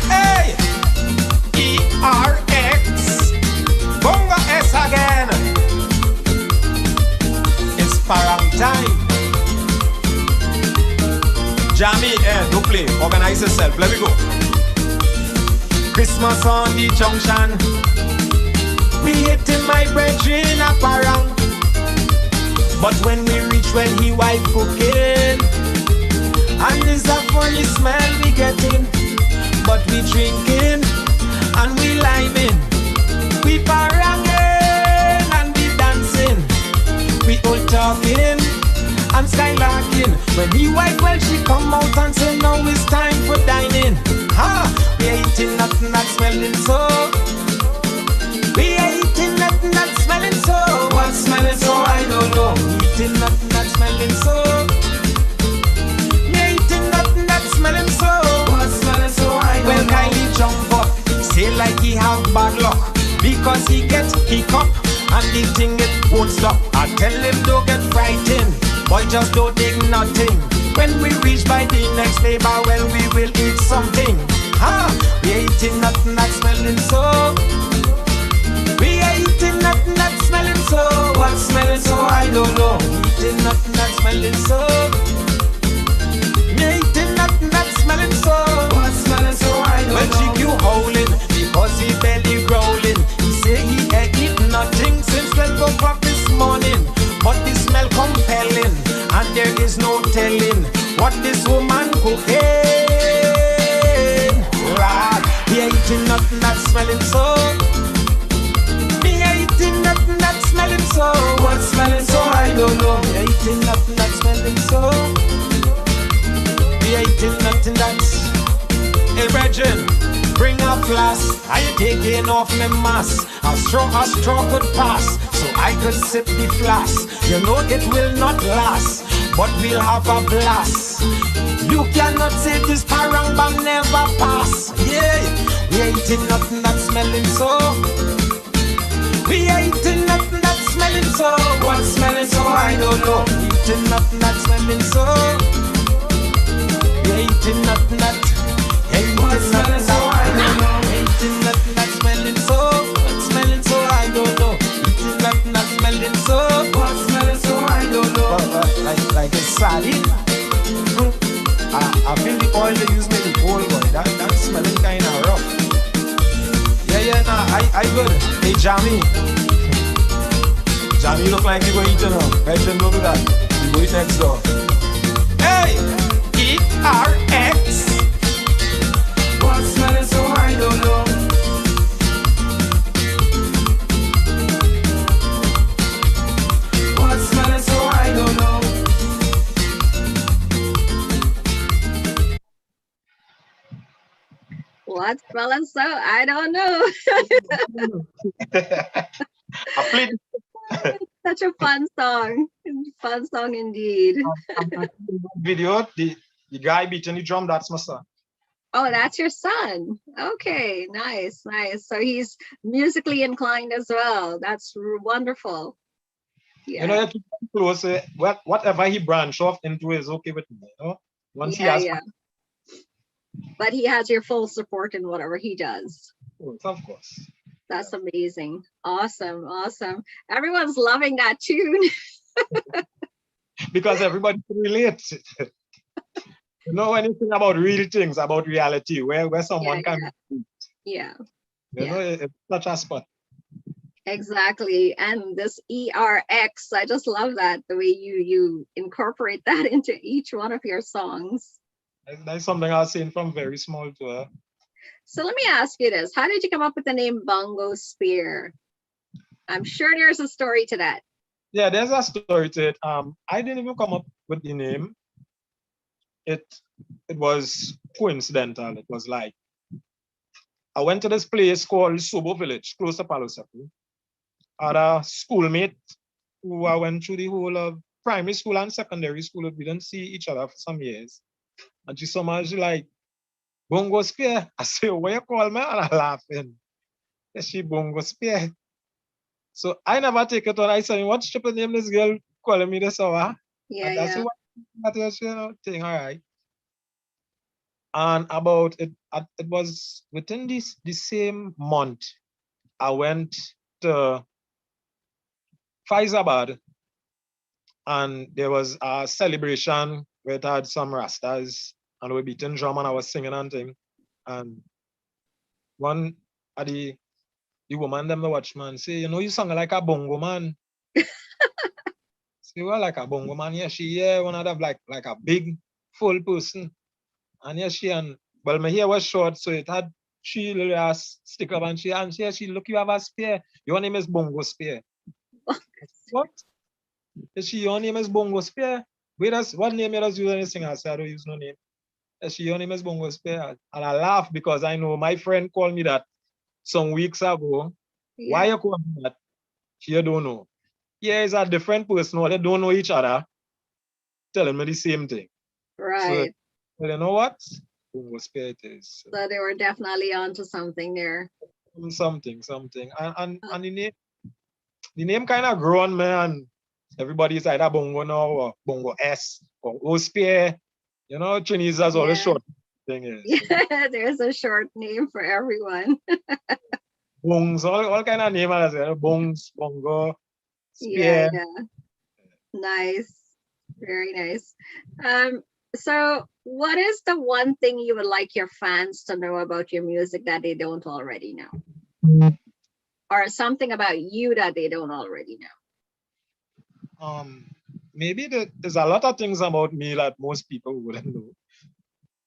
Hey, ERX, Bongo S again. It's parang time. Jamie, don't play. Organize yourself. Let me go. Christmas on the junction. We hitting my brethren a parang. But when we reach when he wife cooking, and it's a funny smell we getting. But we drinking and we liming. We paranging and we dancing. We all talking and skylarking. When he wife, well, she come out and say, now it's time for dining. We ain't eating nothing that's smelling so. We ain't eating nothing that's smelling so. What's smelling so? I don't know. Eating nothing that's smelling so. We ain't eating nothing that's smelling so. What's smelling so? I don't know. Well, Kylie jump up, say like he have bad luck because he get hiccup and the thing it won't stop. I tell him don't get frightened, boy just don't think nothing. When we reach by the next neighbor, well we will eat something. We ain't eating nothing that's smelling so. We ain't eating nothing that's smelling so. What's smelling so? I don't know. Eating nothing that's smelling so. We ain't eating nothing that's smelling so. What's smelling so? I don't know. Well, GQ howling because he belly growling. He say he ain't eaten nothing since 12 o'clock this morning. But the smell compelling, and there is no telling what this woman cooking. Right. We ain't eating nothing that's smelling so. We ain't eating nothing that's smelling so. What's smelling so? I don't know. We ain't eating nothing that's smelling so. We ain't eating nothing that's. Hey, Brethren, bring a flask. I taking off my mask. A straw could pass, so I could sip the flask. You know it will not last, but we'll have a blast. You cannot say this parang bang never pass. Yeah, we ain't eating nothing that's smelling so. We ain't eating nothing that's smelling so. What's smelling so? I don't know. Eating nothing that's smelling so. We ain't eating nothing that. Ain't what's smelling so? I don't know. Ain't eating nothing that's smelling so. What's smelling so? I don't know. Eating nothing that's smelling so. What's smelling so? I don't know. Like a sardine. I feel the oil they use make it cold, boy. That's smelling kind of rough. Yeah, nah, I good. Hey, Jamie. Jamie look like you go eat now. Mention don't do that. You go eat next door. Hey, ERX. What's smelling so? I don't know. What spell and so? I don't know. I played Such a fun song. Fun song indeed. the video, the guy beating the drum, that's my son. Oh, that's your son. Okay, nice, nice. So he's musically inclined as well. That's wonderful. You know, Yeah, you keep him close. Whatever he branch off into is okay with me. You know, once he yeah, has yeah. But he has your full support in whatever he does. of course. That's amazing. Awesome, awesome. Everyone's loving that tune. Because everybody can relate. You know anything about real things, about reality, where someone Yeah, can, yeah, you know, it's such a spot. exactly. And this ERX, I just love that, the way you incorporate that into each one of your songs. That's something I've seen from very small to So let me ask you this. How did you come up with the name Bongo Spear? I'm sure there's a story to that. yeah, there's a story to it. I didn't even come up with the name. It was coincidental. It was like I went to this place called Sobo Village, close to Palo Seco. I had a schoolmate who I went through the whole of primary school and secondary school. We didn't see each other for some years. And she somehow she like, Bongo Spear. I say, what you call me? And I laughing. She Bongo Spear. So I never take it on. I said, what stupid name this girl calling me this hour? Yeah, And that's yeah. what you know, thing, all right. And about it, it was within the same month, I went to Faizabad and there was a celebration where it had some rastas and we were beating drum and I was singing and thing. And one of the woman, them the watchman, say, you know, you sing like a bongo man. Say, well, like a bongo man. Yeah, one of them like a big full person. And yeah, well, my hair was short, so it had she little ass stick up and she look, you have a spear. Your name is Bongo Spear. What? Your name is Bongo Spear. Wait, what name you does use anything? I said, I don't use no name. Your name is Bongo Spear. And I laugh because I know my friend called me that some weeks ago. Why you call me that? She don't know. Yeah, it's a different person. They don't know each other. Telling me the same thing. Right. So you know what? Bongo Spear it is. So they were definitely onto something there. Something. And the name kind of grew on me, and everybody's either Bongo now or Bongo S or O Spear. You know, Chinese has all the short thing is. Yeah, there's a short name for everyone. Bongs, all kind of name as well. Bongs, Bongo, Spear. Yeah. Nice. Very nice. So what is the one thing you would like your fans to know about your music that they don't already know? Or something about you that they don't already know? Maybe there's a lot of things about me that most people wouldn't know.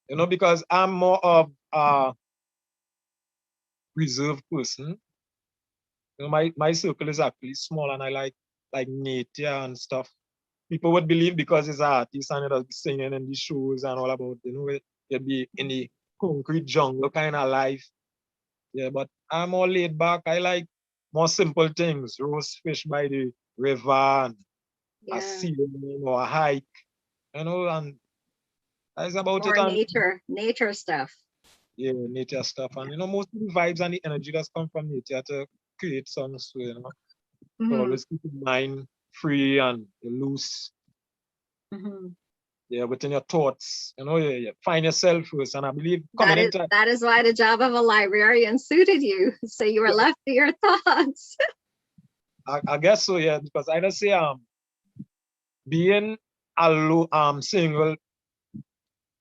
You know, because I'm more of a reserved person. You know, my circle is actually small and I like nature and stuff. People would believe because it's an artist and it'll be singing in the shows and all about, you know, you'd be in the concrete jungle kind of life. Yeah, but I'm all laid back. I like more simple things, roast fish by the river and a sailing or a hike, you know, and that's about it. Or And nature stuff. yeah, nature stuff. And you know, most of the vibes and the energy that's come from nature to create songs, so, you know, to always keep your mind free and loose. Yeah, within your thoughts, you know, you find yourself first. And I believe that is why the job of a librarian suited you. So you were left to your thoughts. I guess so, yeah, because I just say being alone, single,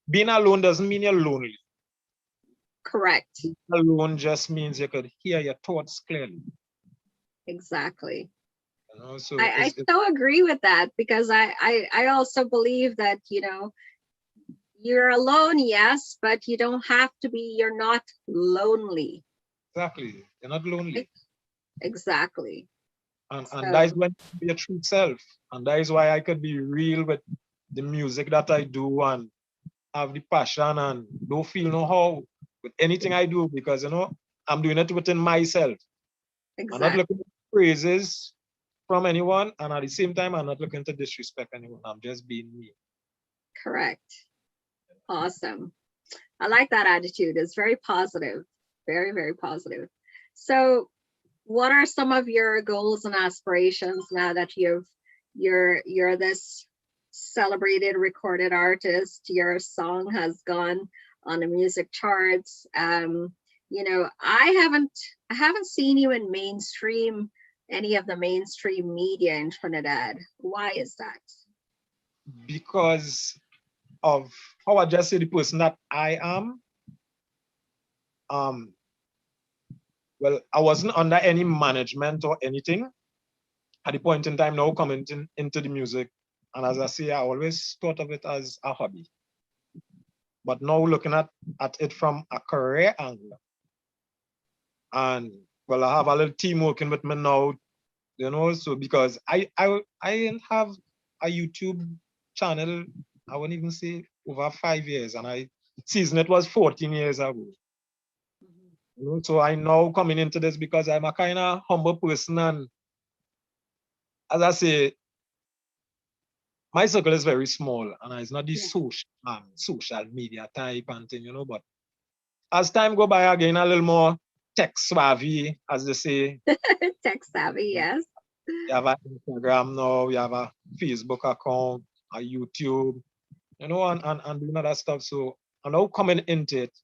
being alone doesn't mean you're lonely. Correct. Being alone just means you could hear your thoughts clearly. Exactly. You know, so I so agree with that, because I also believe that, you know, you're alone, yes, but you don't have to be, you're not lonely. Exactly. You're not lonely. Exactly. And that is when you be your true self. And that is why I could be real with the music that I do and have the passion and don't feel no how with anything I do because, you know, I'm doing it within myself. I'm not Exactly. looking for praises from anyone, and at the same time, I'm not looking to disrespect anyone. I'm just being me. Correct. Awesome. I like that attitude. It's very positive. Very, very positive. So what are some of your goals and aspirations now that you're this celebrated recorded artist? Your song has gone on the music charts. You know, I haven't seen you in any of the mainstream media in Trinidad. Why is that? Because of how I just say the person that I am. Um, well, I wasn't under any management or anything at the point in time now coming into the music. And as I say, I always thought of it as a hobby. But now looking at it from a career angle. And well, I have a little team working with me now, you know, so because I have a YouTube channel, I wouldn't even say over 5 years, and I season it was 14 years ago. You know, so I know coming into this because I'm a kind of humble person, and as I say, my circle is very small, and it's not the Yeah. social media type and thing, you know. But as time go by, again a little more tech savvy, as they say. Tech savvy, yes. You have an Instagram now, you have a Facebook account, a YouTube, you know, and doing other stuff. So I'm now coming into it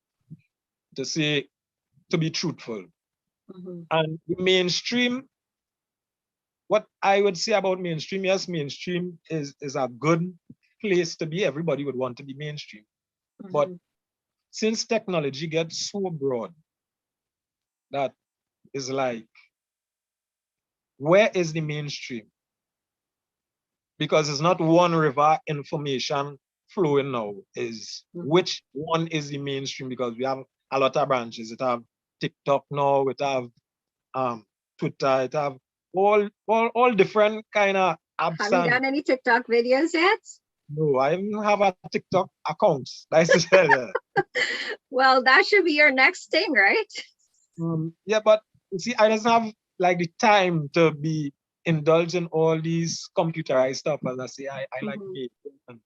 to be truthful. Mhm. And the mainstream, what I would say about mainstream, yes, mainstream is a good place to be. Everybody would want to be mainstream. But Mhm. since technology gets so broad, that is like, where is the mainstream? Because it's not one river information flowing now, is Mhm. which one is the mainstream? Because we have a lot of branches. It have TikTok now, it have Twitter, it have all different kind of apps. Have you And done any TikTok videos yet? no, I don't have a TikTok account. That's yeah. Well, that should be your next thing, right? Yeah, but you see, I don't have like the time to be indulged in all these computerized stuff. As I say, I like Mhm. me, and,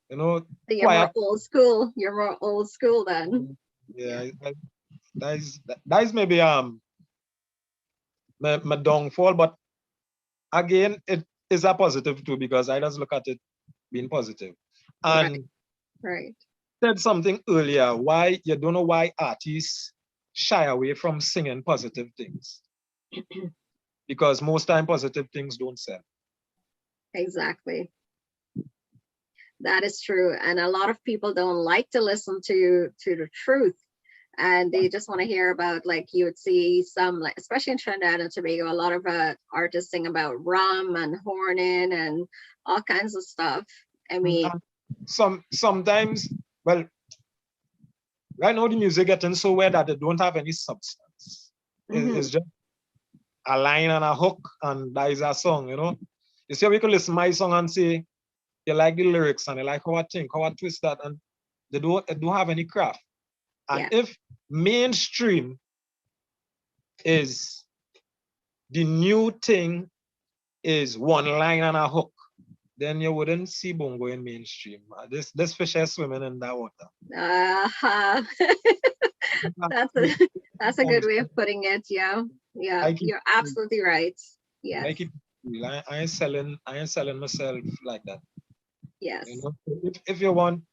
you know, So you're more quiet. old school. You're more old school then. Yeah, that is maybe my downfall, but again, it is a positive too because I just look at it being positive. Right, And right. said something earlier, why you don't know why artists shy away from singing positive things, because most time positive things don't sell. Exactly. That is true. And a lot of people don't like to listen to the truth. And they just want to hear about, like you would see some, like especially in Trinidad and Tobago, a lot of artists sing about rum and horning and all kinds of stuff. I mean, And sometimes, well, right now the music getting so weird that they don't have any substance. It's mhm, just a line and a hook, and that is a song, you know. You see, we could listen to my song and say you like the lyrics and you like how I think, how I twist that, and they don't have any craft. And yeah, if mainstream is the new thing, is one line and a hook, then you wouldn't see bongo in mainstream. This fish is swimming in that water. uh, that's a that's a good way of putting it. Yeah, yeah, I keep you're absolutely right. I Yes, keep I ain't selling myself like that. You yes. know, if you want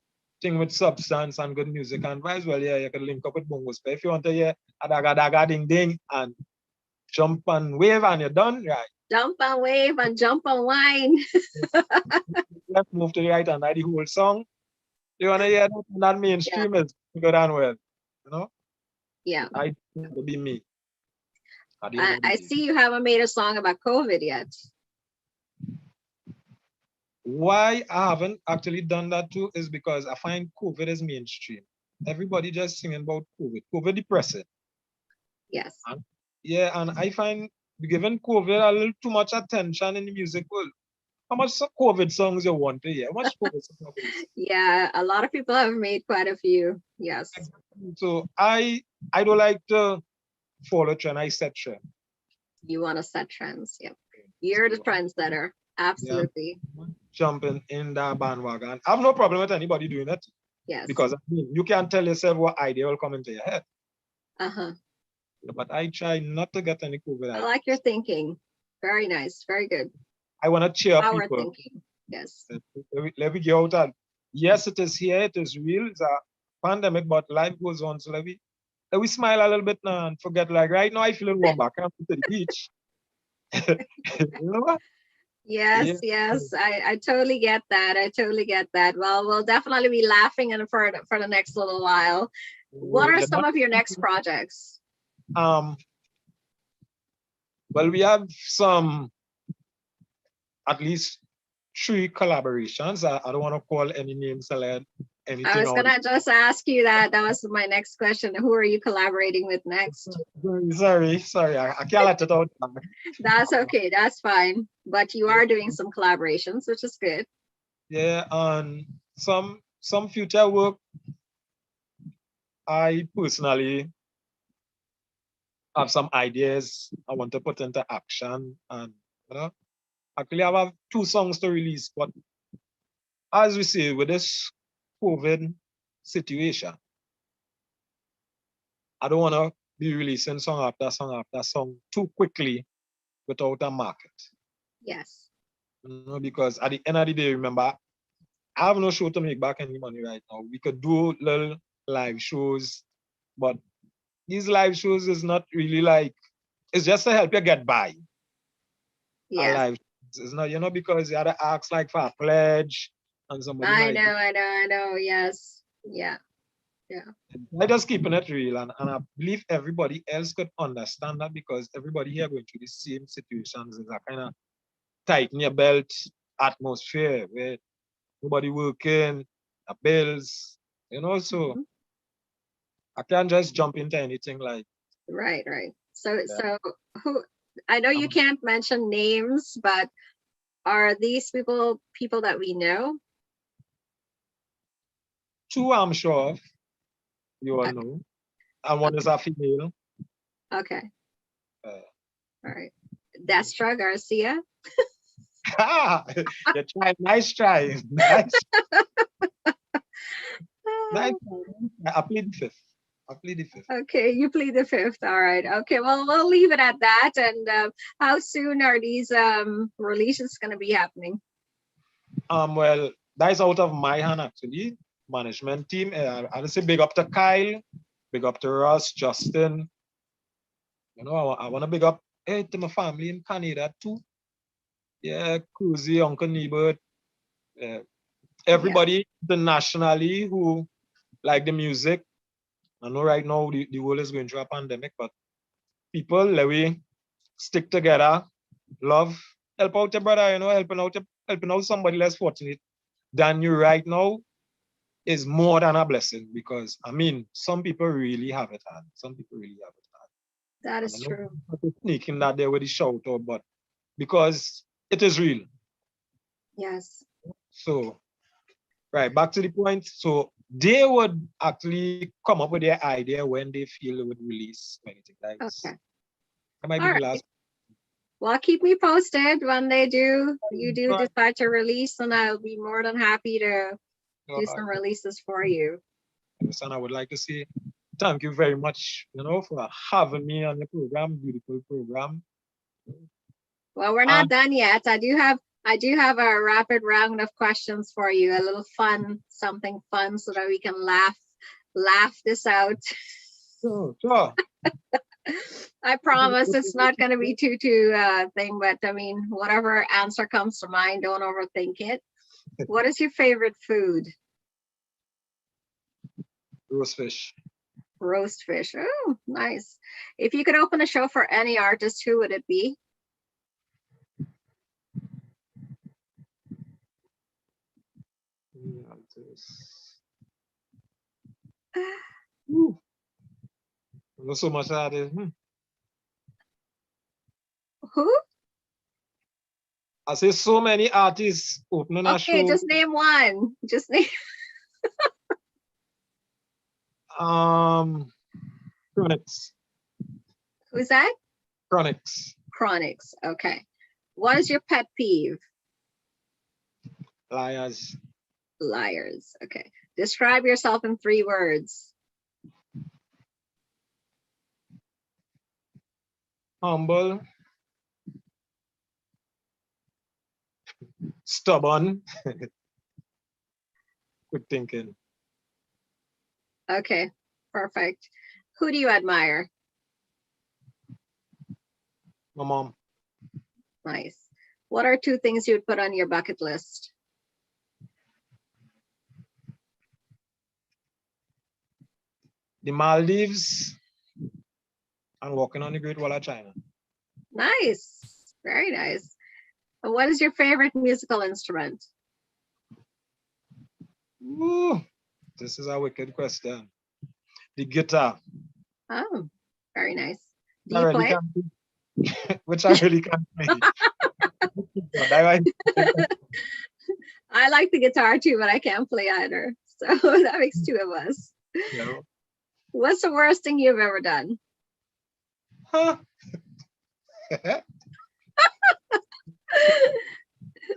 thing with substance and good music and vibes, well, yeah, you can link up with Bongo Spear. If you want to hear a daga daga ding ding and jump and wave and you're done, right? Jump and wave and jump and wine. Let's move to the right and write the whole song. You want to hear that Yeah, mainstream is good and well. You know, yeah. I to be me at the end I, of the I day. see you haven't made a song about COVID yet. Why I haven't actually done that too is because I find COVID is mainstream. Everybody just singing about COVID. COVID depressing. Yes. And yeah, and I find giving COVID a little too much attention in the music world. How much COVID songs you want to hear? How much COVID songs? Yeah, a lot of people have made quite a few. Yes. So I don't like to follow trend. I set trend. You want to set trends. Yep. You're the trendsetter. Absolutely. Jumping in that bandwagon. I have no problem with anybody doing it Yes. because I mean, you can't tell yourself what idea will come into your head. Uh-huh. But I try not to get any COVID. I like your thinking. Very nice. Very good. I want to cheer up Power people. thinking. Yes. Let me get out and yes, it is here, it is real, it's a pandemic, but life goes on. So let me smile a little bit now and forget, like right now I feel warm back. I'm to the beach. You know? Yes, yes. I totally get that. I totally get that. Well, we'll definitely be laughing and for the next little while. What are some of your next projects? Well, we have some, at least 3 collaborations. I don't want to call any names or anything. I was gonna just ask you that. That was my next question. Who are you collaborating with next? Sorry. I can't let it out. That's okay. That's fine. But you are doing some collaborations, which is good. Yeah, and some future work I personally have some ideas I want to put into action, and you know, actually I have 2 songs to release, but as we say, with this COVID situation, I don't want to be releasing song after song too quickly without a market. Yes. You know, because at the end of the day, remember, I have no show to make back any money right now. We could do little live shows, but these live shows is not really like, it's just to help you get by. Yes. Live it's not, you know, because you had to ask like for a pledge and somebody. I know. Yes. Yeah. I just keeping it real, and I believe everybody else could understand that because everybody here going through the same situations. It's a kind of tighten your belt atmosphere where nobody working, bills, you know, so I can't just jump into anything like. Right. So who, I know you can't mention names, but are these people that we know? 2 I'm sure of, you all know, and one is a female. Okay. All right. Destra Garcia. You tried, nice try. Nice. Nice. I plead the 5th. Okay, you plead the 5th. All right. Okay, well, we'll leave it at that. And how soon are these releases going to be happening? Well, that's out of my hand actually. Management team. I'll say big up to Kyle, big up to Ross, Justin. You know, I want to big up to my family in Canada too. Yeah, Cruzy, Uncle Nebert, everybody internationally who like the music. I know right now the world is going through a pandemic, but people, let we stick together, love, help out your brother, you know, helping out somebody less fortunate than you right now is more than a blessing because I mean, some people really have it hard. That is true. Sneaking that there with the shout out, but because it is real. Yes. So, right, back to the point. So they would actually come up with their idea when they feel they would release anything like this. Okay. That might be the last. Well, keep me posted when you do decide to release, and I'll be more than happy to do some releases for you. And I would like to say thank you very much, you know, for having me on the program, beautiful program. Well, we're not done yet. I do have a rapid round of questions for you, a little fun, something fun, so that we can laugh this out. Sure. I promise it's not going to be too thing, but I mean, whatever answer comes to mind, don't overthink it. What is your favorite food? Roast fish. Roast fish. Oh, nice. If you could open a show for any artist, who would it be? Not so much that is. Who? I say so many artists opening a show. Okay, just name one. Just name. Chronics. Who's that? Chronics. Chronics. Okay. What is your pet peeve? Liars. Liars. Okay. Describe yourself in 3 words. Humble. Stubborn. Quick thinking. Okay. Perfect. Who do you admire? My mom. Nice. What are 2 things you would put on your bucket list? The Maldives and walking on the Great Wall of China. Nice. Very nice. And what is your favorite musical instrument? Ooh, this is a wicked question. The guitar. Oh, very nice. Do I you really play? can't, which I really can't play. But I like the guitar too, but I can't play either. So that makes 2 of us. you know. What's the worst thing you've ever done? Huh?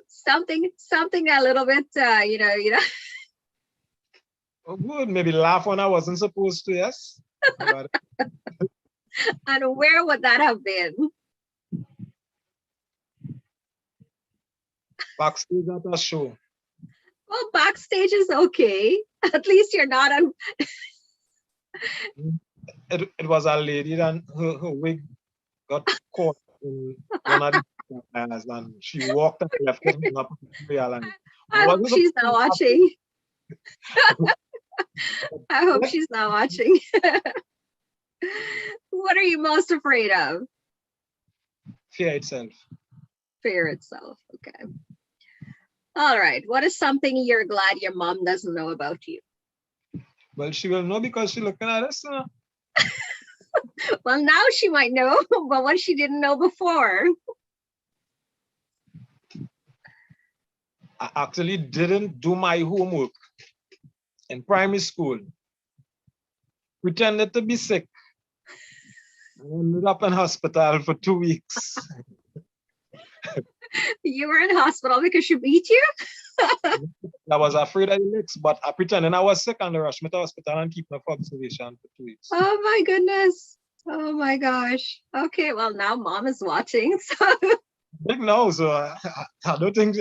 Something a little bit, you know. Oh, good. Maybe laugh when I wasn't supposed to, yes. But And where would that have been? backstage at a show. Well, backstage is okay. At least you're not on. It was a lady and her wig got caught in one of the tires and she walked and left it in a real line. I hope she's not watching. I hope she's not watching. What are you most afraid of? Fear itself. Fear itself. Okay. All right. What is something you're glad your mom doesn't know about you? Well, she will know because she's looking at us. Well, now she might know, but what she didn't know before. I actually didn't do my homework in primary school. Pretended to be sick. I ended up in hospital for 2 weeks. You were in hospital because she beat you? I was afraid of the licks, but I pretended I was sick and they rushed me to hospital and keep me for observation for 2 weeks. Oh my goodness. Oh my gosh. Okay, well now mom is watching. So Big no, so I don't think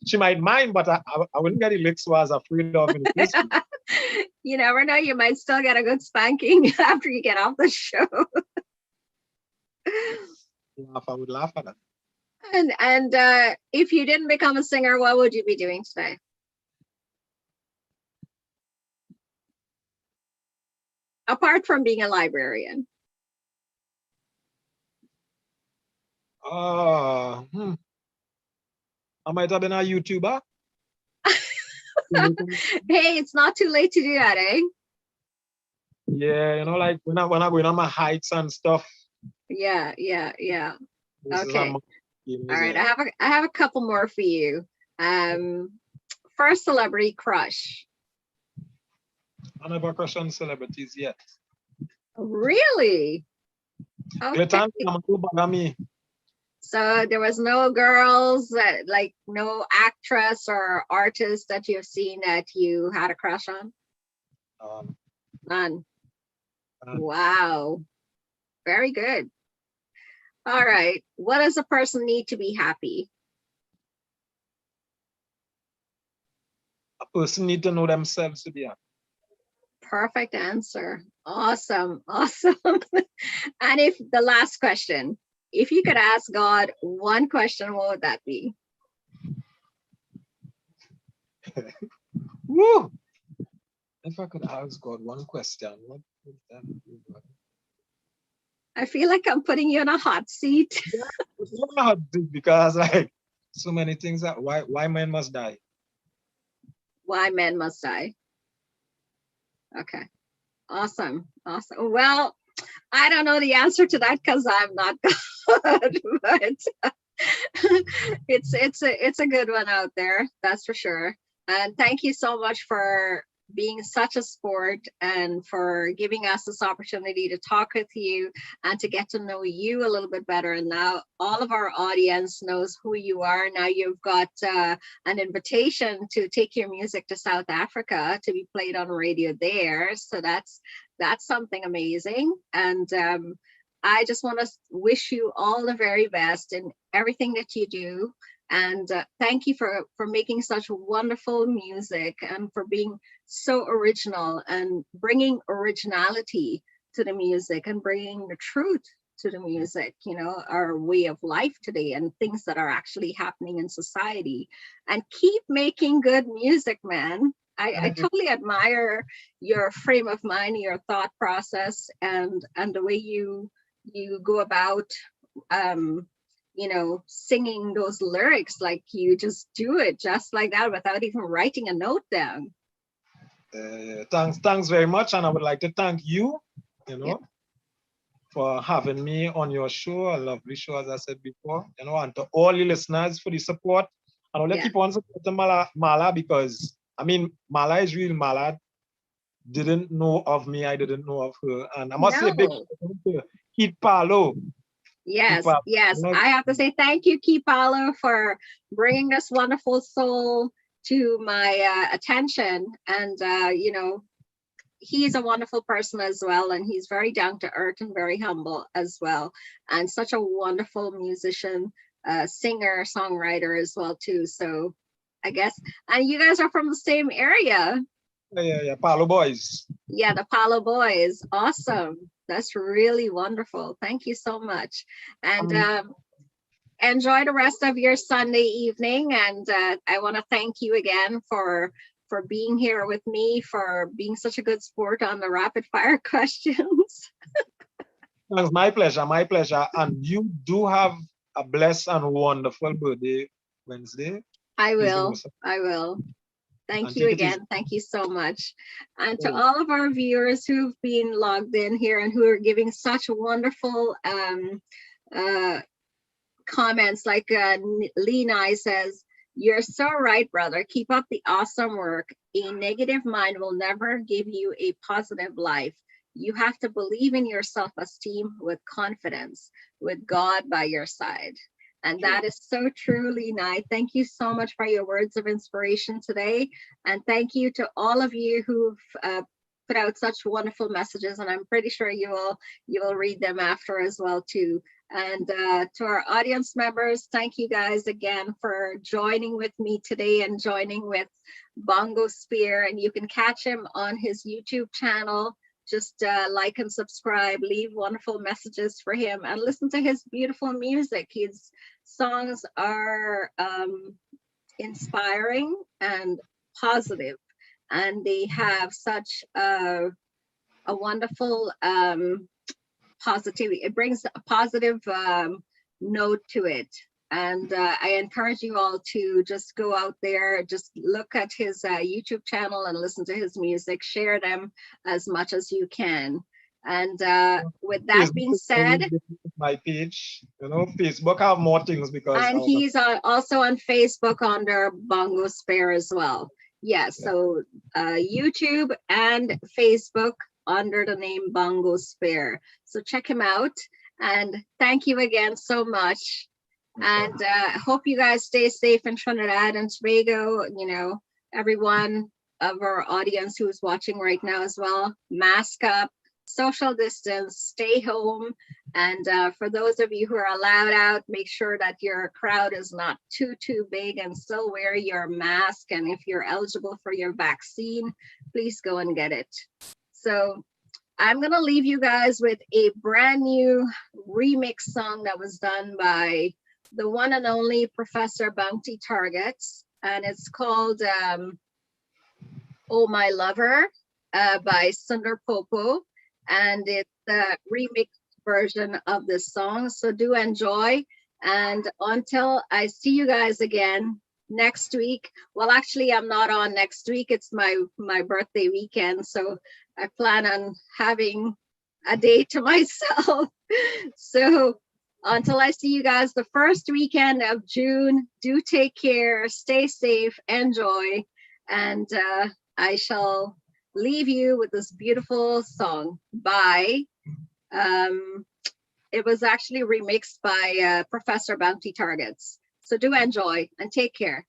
she might mind, but I wouldn't get the licks so I was afraid of in the first place. you never know, you might still get a good spanking after you get off the show. I would laugh at that. And if you didn't become a singer, what would you be doing today? Apart from being a librarian. I might have been a YouTuber. Hey, it's not too late to do that, eh? Yeah, you know, like when I go on my hikes and stuff. Yeah. This is Okay. All right, I have a couple more for you. First celebrity crush. I never crush on celebrities yet. Really? Okay. Glitter, I'm too bad at me. So there was no girls that, like, no actress or artist that you've seen that you had a crush on? None. Wow. Very good. All right. What does a person need to be happy? A person need to know themselves to be happy. Perfect answer. Awesome. And if the last question, if you could ask God one question, what would that be? Woo! If I could ask God one question, what would that be? I feel like I'm putting you in a hot seat. It's not because like so many things that why men must die. Why men must die. Okay. Awesome. Well, I don't know the answer to that because I'm not good, but it's a good one out there, that's for sure. And thank you so much for being such a sport and for giving us this opportunity to talk with you and to get to know you a little bit better. And now all of our audience knows who you are. Now you've got an invitation to take your music to South Africa to be played on radio there. So that's something amazing. And I just want to wish you all the very best in everything that you do. And thank you for making such wonderful music and for being so original and bringing originality to the music and bringing the truth to the music, you know, our way of life today and things that are actually happening in society. And keep making good music, man. I totally admire your frame of mind, your thought process, and the way you go about you know, singing those lyrics. Like you just do it just like that without even writing a note down. Thanks very much. And I would like to thank you, you know, for having me on your show, a lovely show, as I said before, you know, and to all your listeners for the support. And I will keep on supporting Mala because, I mean, Mala is real. Mala didn't know of me. I didn't know of her. And I must say big Keith Palo. Yes, yes. I have to say thank you, Kipalo, for bringing this wonderful soul to my attention. And, you know, he's a wonderful person as well. And he's very down to earth and very humble as well. And such a wonderful musician, singer, songwriter as well, too. So I guess, and you guys are from the same area. Yeah, Palo Boys. Yeah, the Palo Boys. Awesome. That's really wonderful. Thank you so much. And enjoy the rest of your Sunday evening. And I want to thank you again for being here with me, for being such a good sport on the rapid fire questions. It's my pleasure, my pleasure. And you do have a blessed and wonderful birthday Wednesday. I will. Thank you again. Thank you so much. And to all of our viewers who've been logged in here and who are giving such wonderful comments, like Lee Nye says, "You're so right, brother. Keep up the awesome work. A negative mind will never give you a positive life. You have to believe in your self-esteem with confidence, with God by your side." And that is so true, Lena. Thank you so much for your words of inspiration today. And thank you to all of you who've put out such wonderful messages. And I'm pretty sure you will read them after as well, too. And to our audience members, thank you guys again for joining with me today and joining with Bongo Spear. And you can catch him on his YouTube channel. Just like and subscribe, leave wonderful messages for him and listen to his beautiful music. His songs are inspiring and positive, and they have such a wonderful positivity. It brings a positive note to it. And I encourage you all to just go out there, just look at his YouTube channel and listen to his music, share them as much as you can. And with that being said, my page, you know, Facebook have more things because. And he's also on Facebook under Bongo Spear as well. Yes, yeah, so YouTube and Facebook under the name Bongo Spear. So check him out. And thank you again so much. And hope you guys stay safe in Trinidad and Tobago. You know, everyone of our audience who's watching right now as well, mask up, social distance, stay home. And for those of you who are allowed out, make sure that your crowd is not too big and still wear your mask. And if you're eligible for your vaccine, please go and get it. So I'm gonna leave you guys with a brand new remix song that was done by the one and only Professor Bounty Targets, and it's called Oh My Lover by Sundar Popo, and it's the remix version of this song, so do enjoy. And until I see you guys again next week, well, actually I'm not on next week, it's my birthday weekend, so I plan on having a day to myself. So until I see you guys the first weekend of June, do take care, stay safe, enjoy, and I shall leave you with this beautiful song by, it was actually remixed by Professor Bounty Targets. So do enjoy and take care.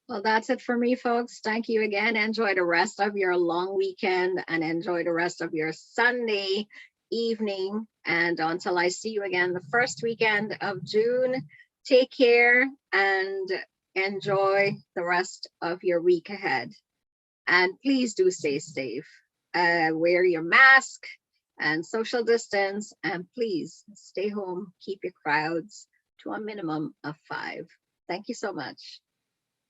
Well, that's it for me, folks. Thank you again. Enjoy the rest of your long weekend and enjoy the rest of your Sunday evening. And until I see you again the first weekend of June, take care and enjoy the rest of your week ahead. And please do stay safe. Wear your mask and social distance, and please stay home. Keep your crowds to a minimum of 5. Thank you so much.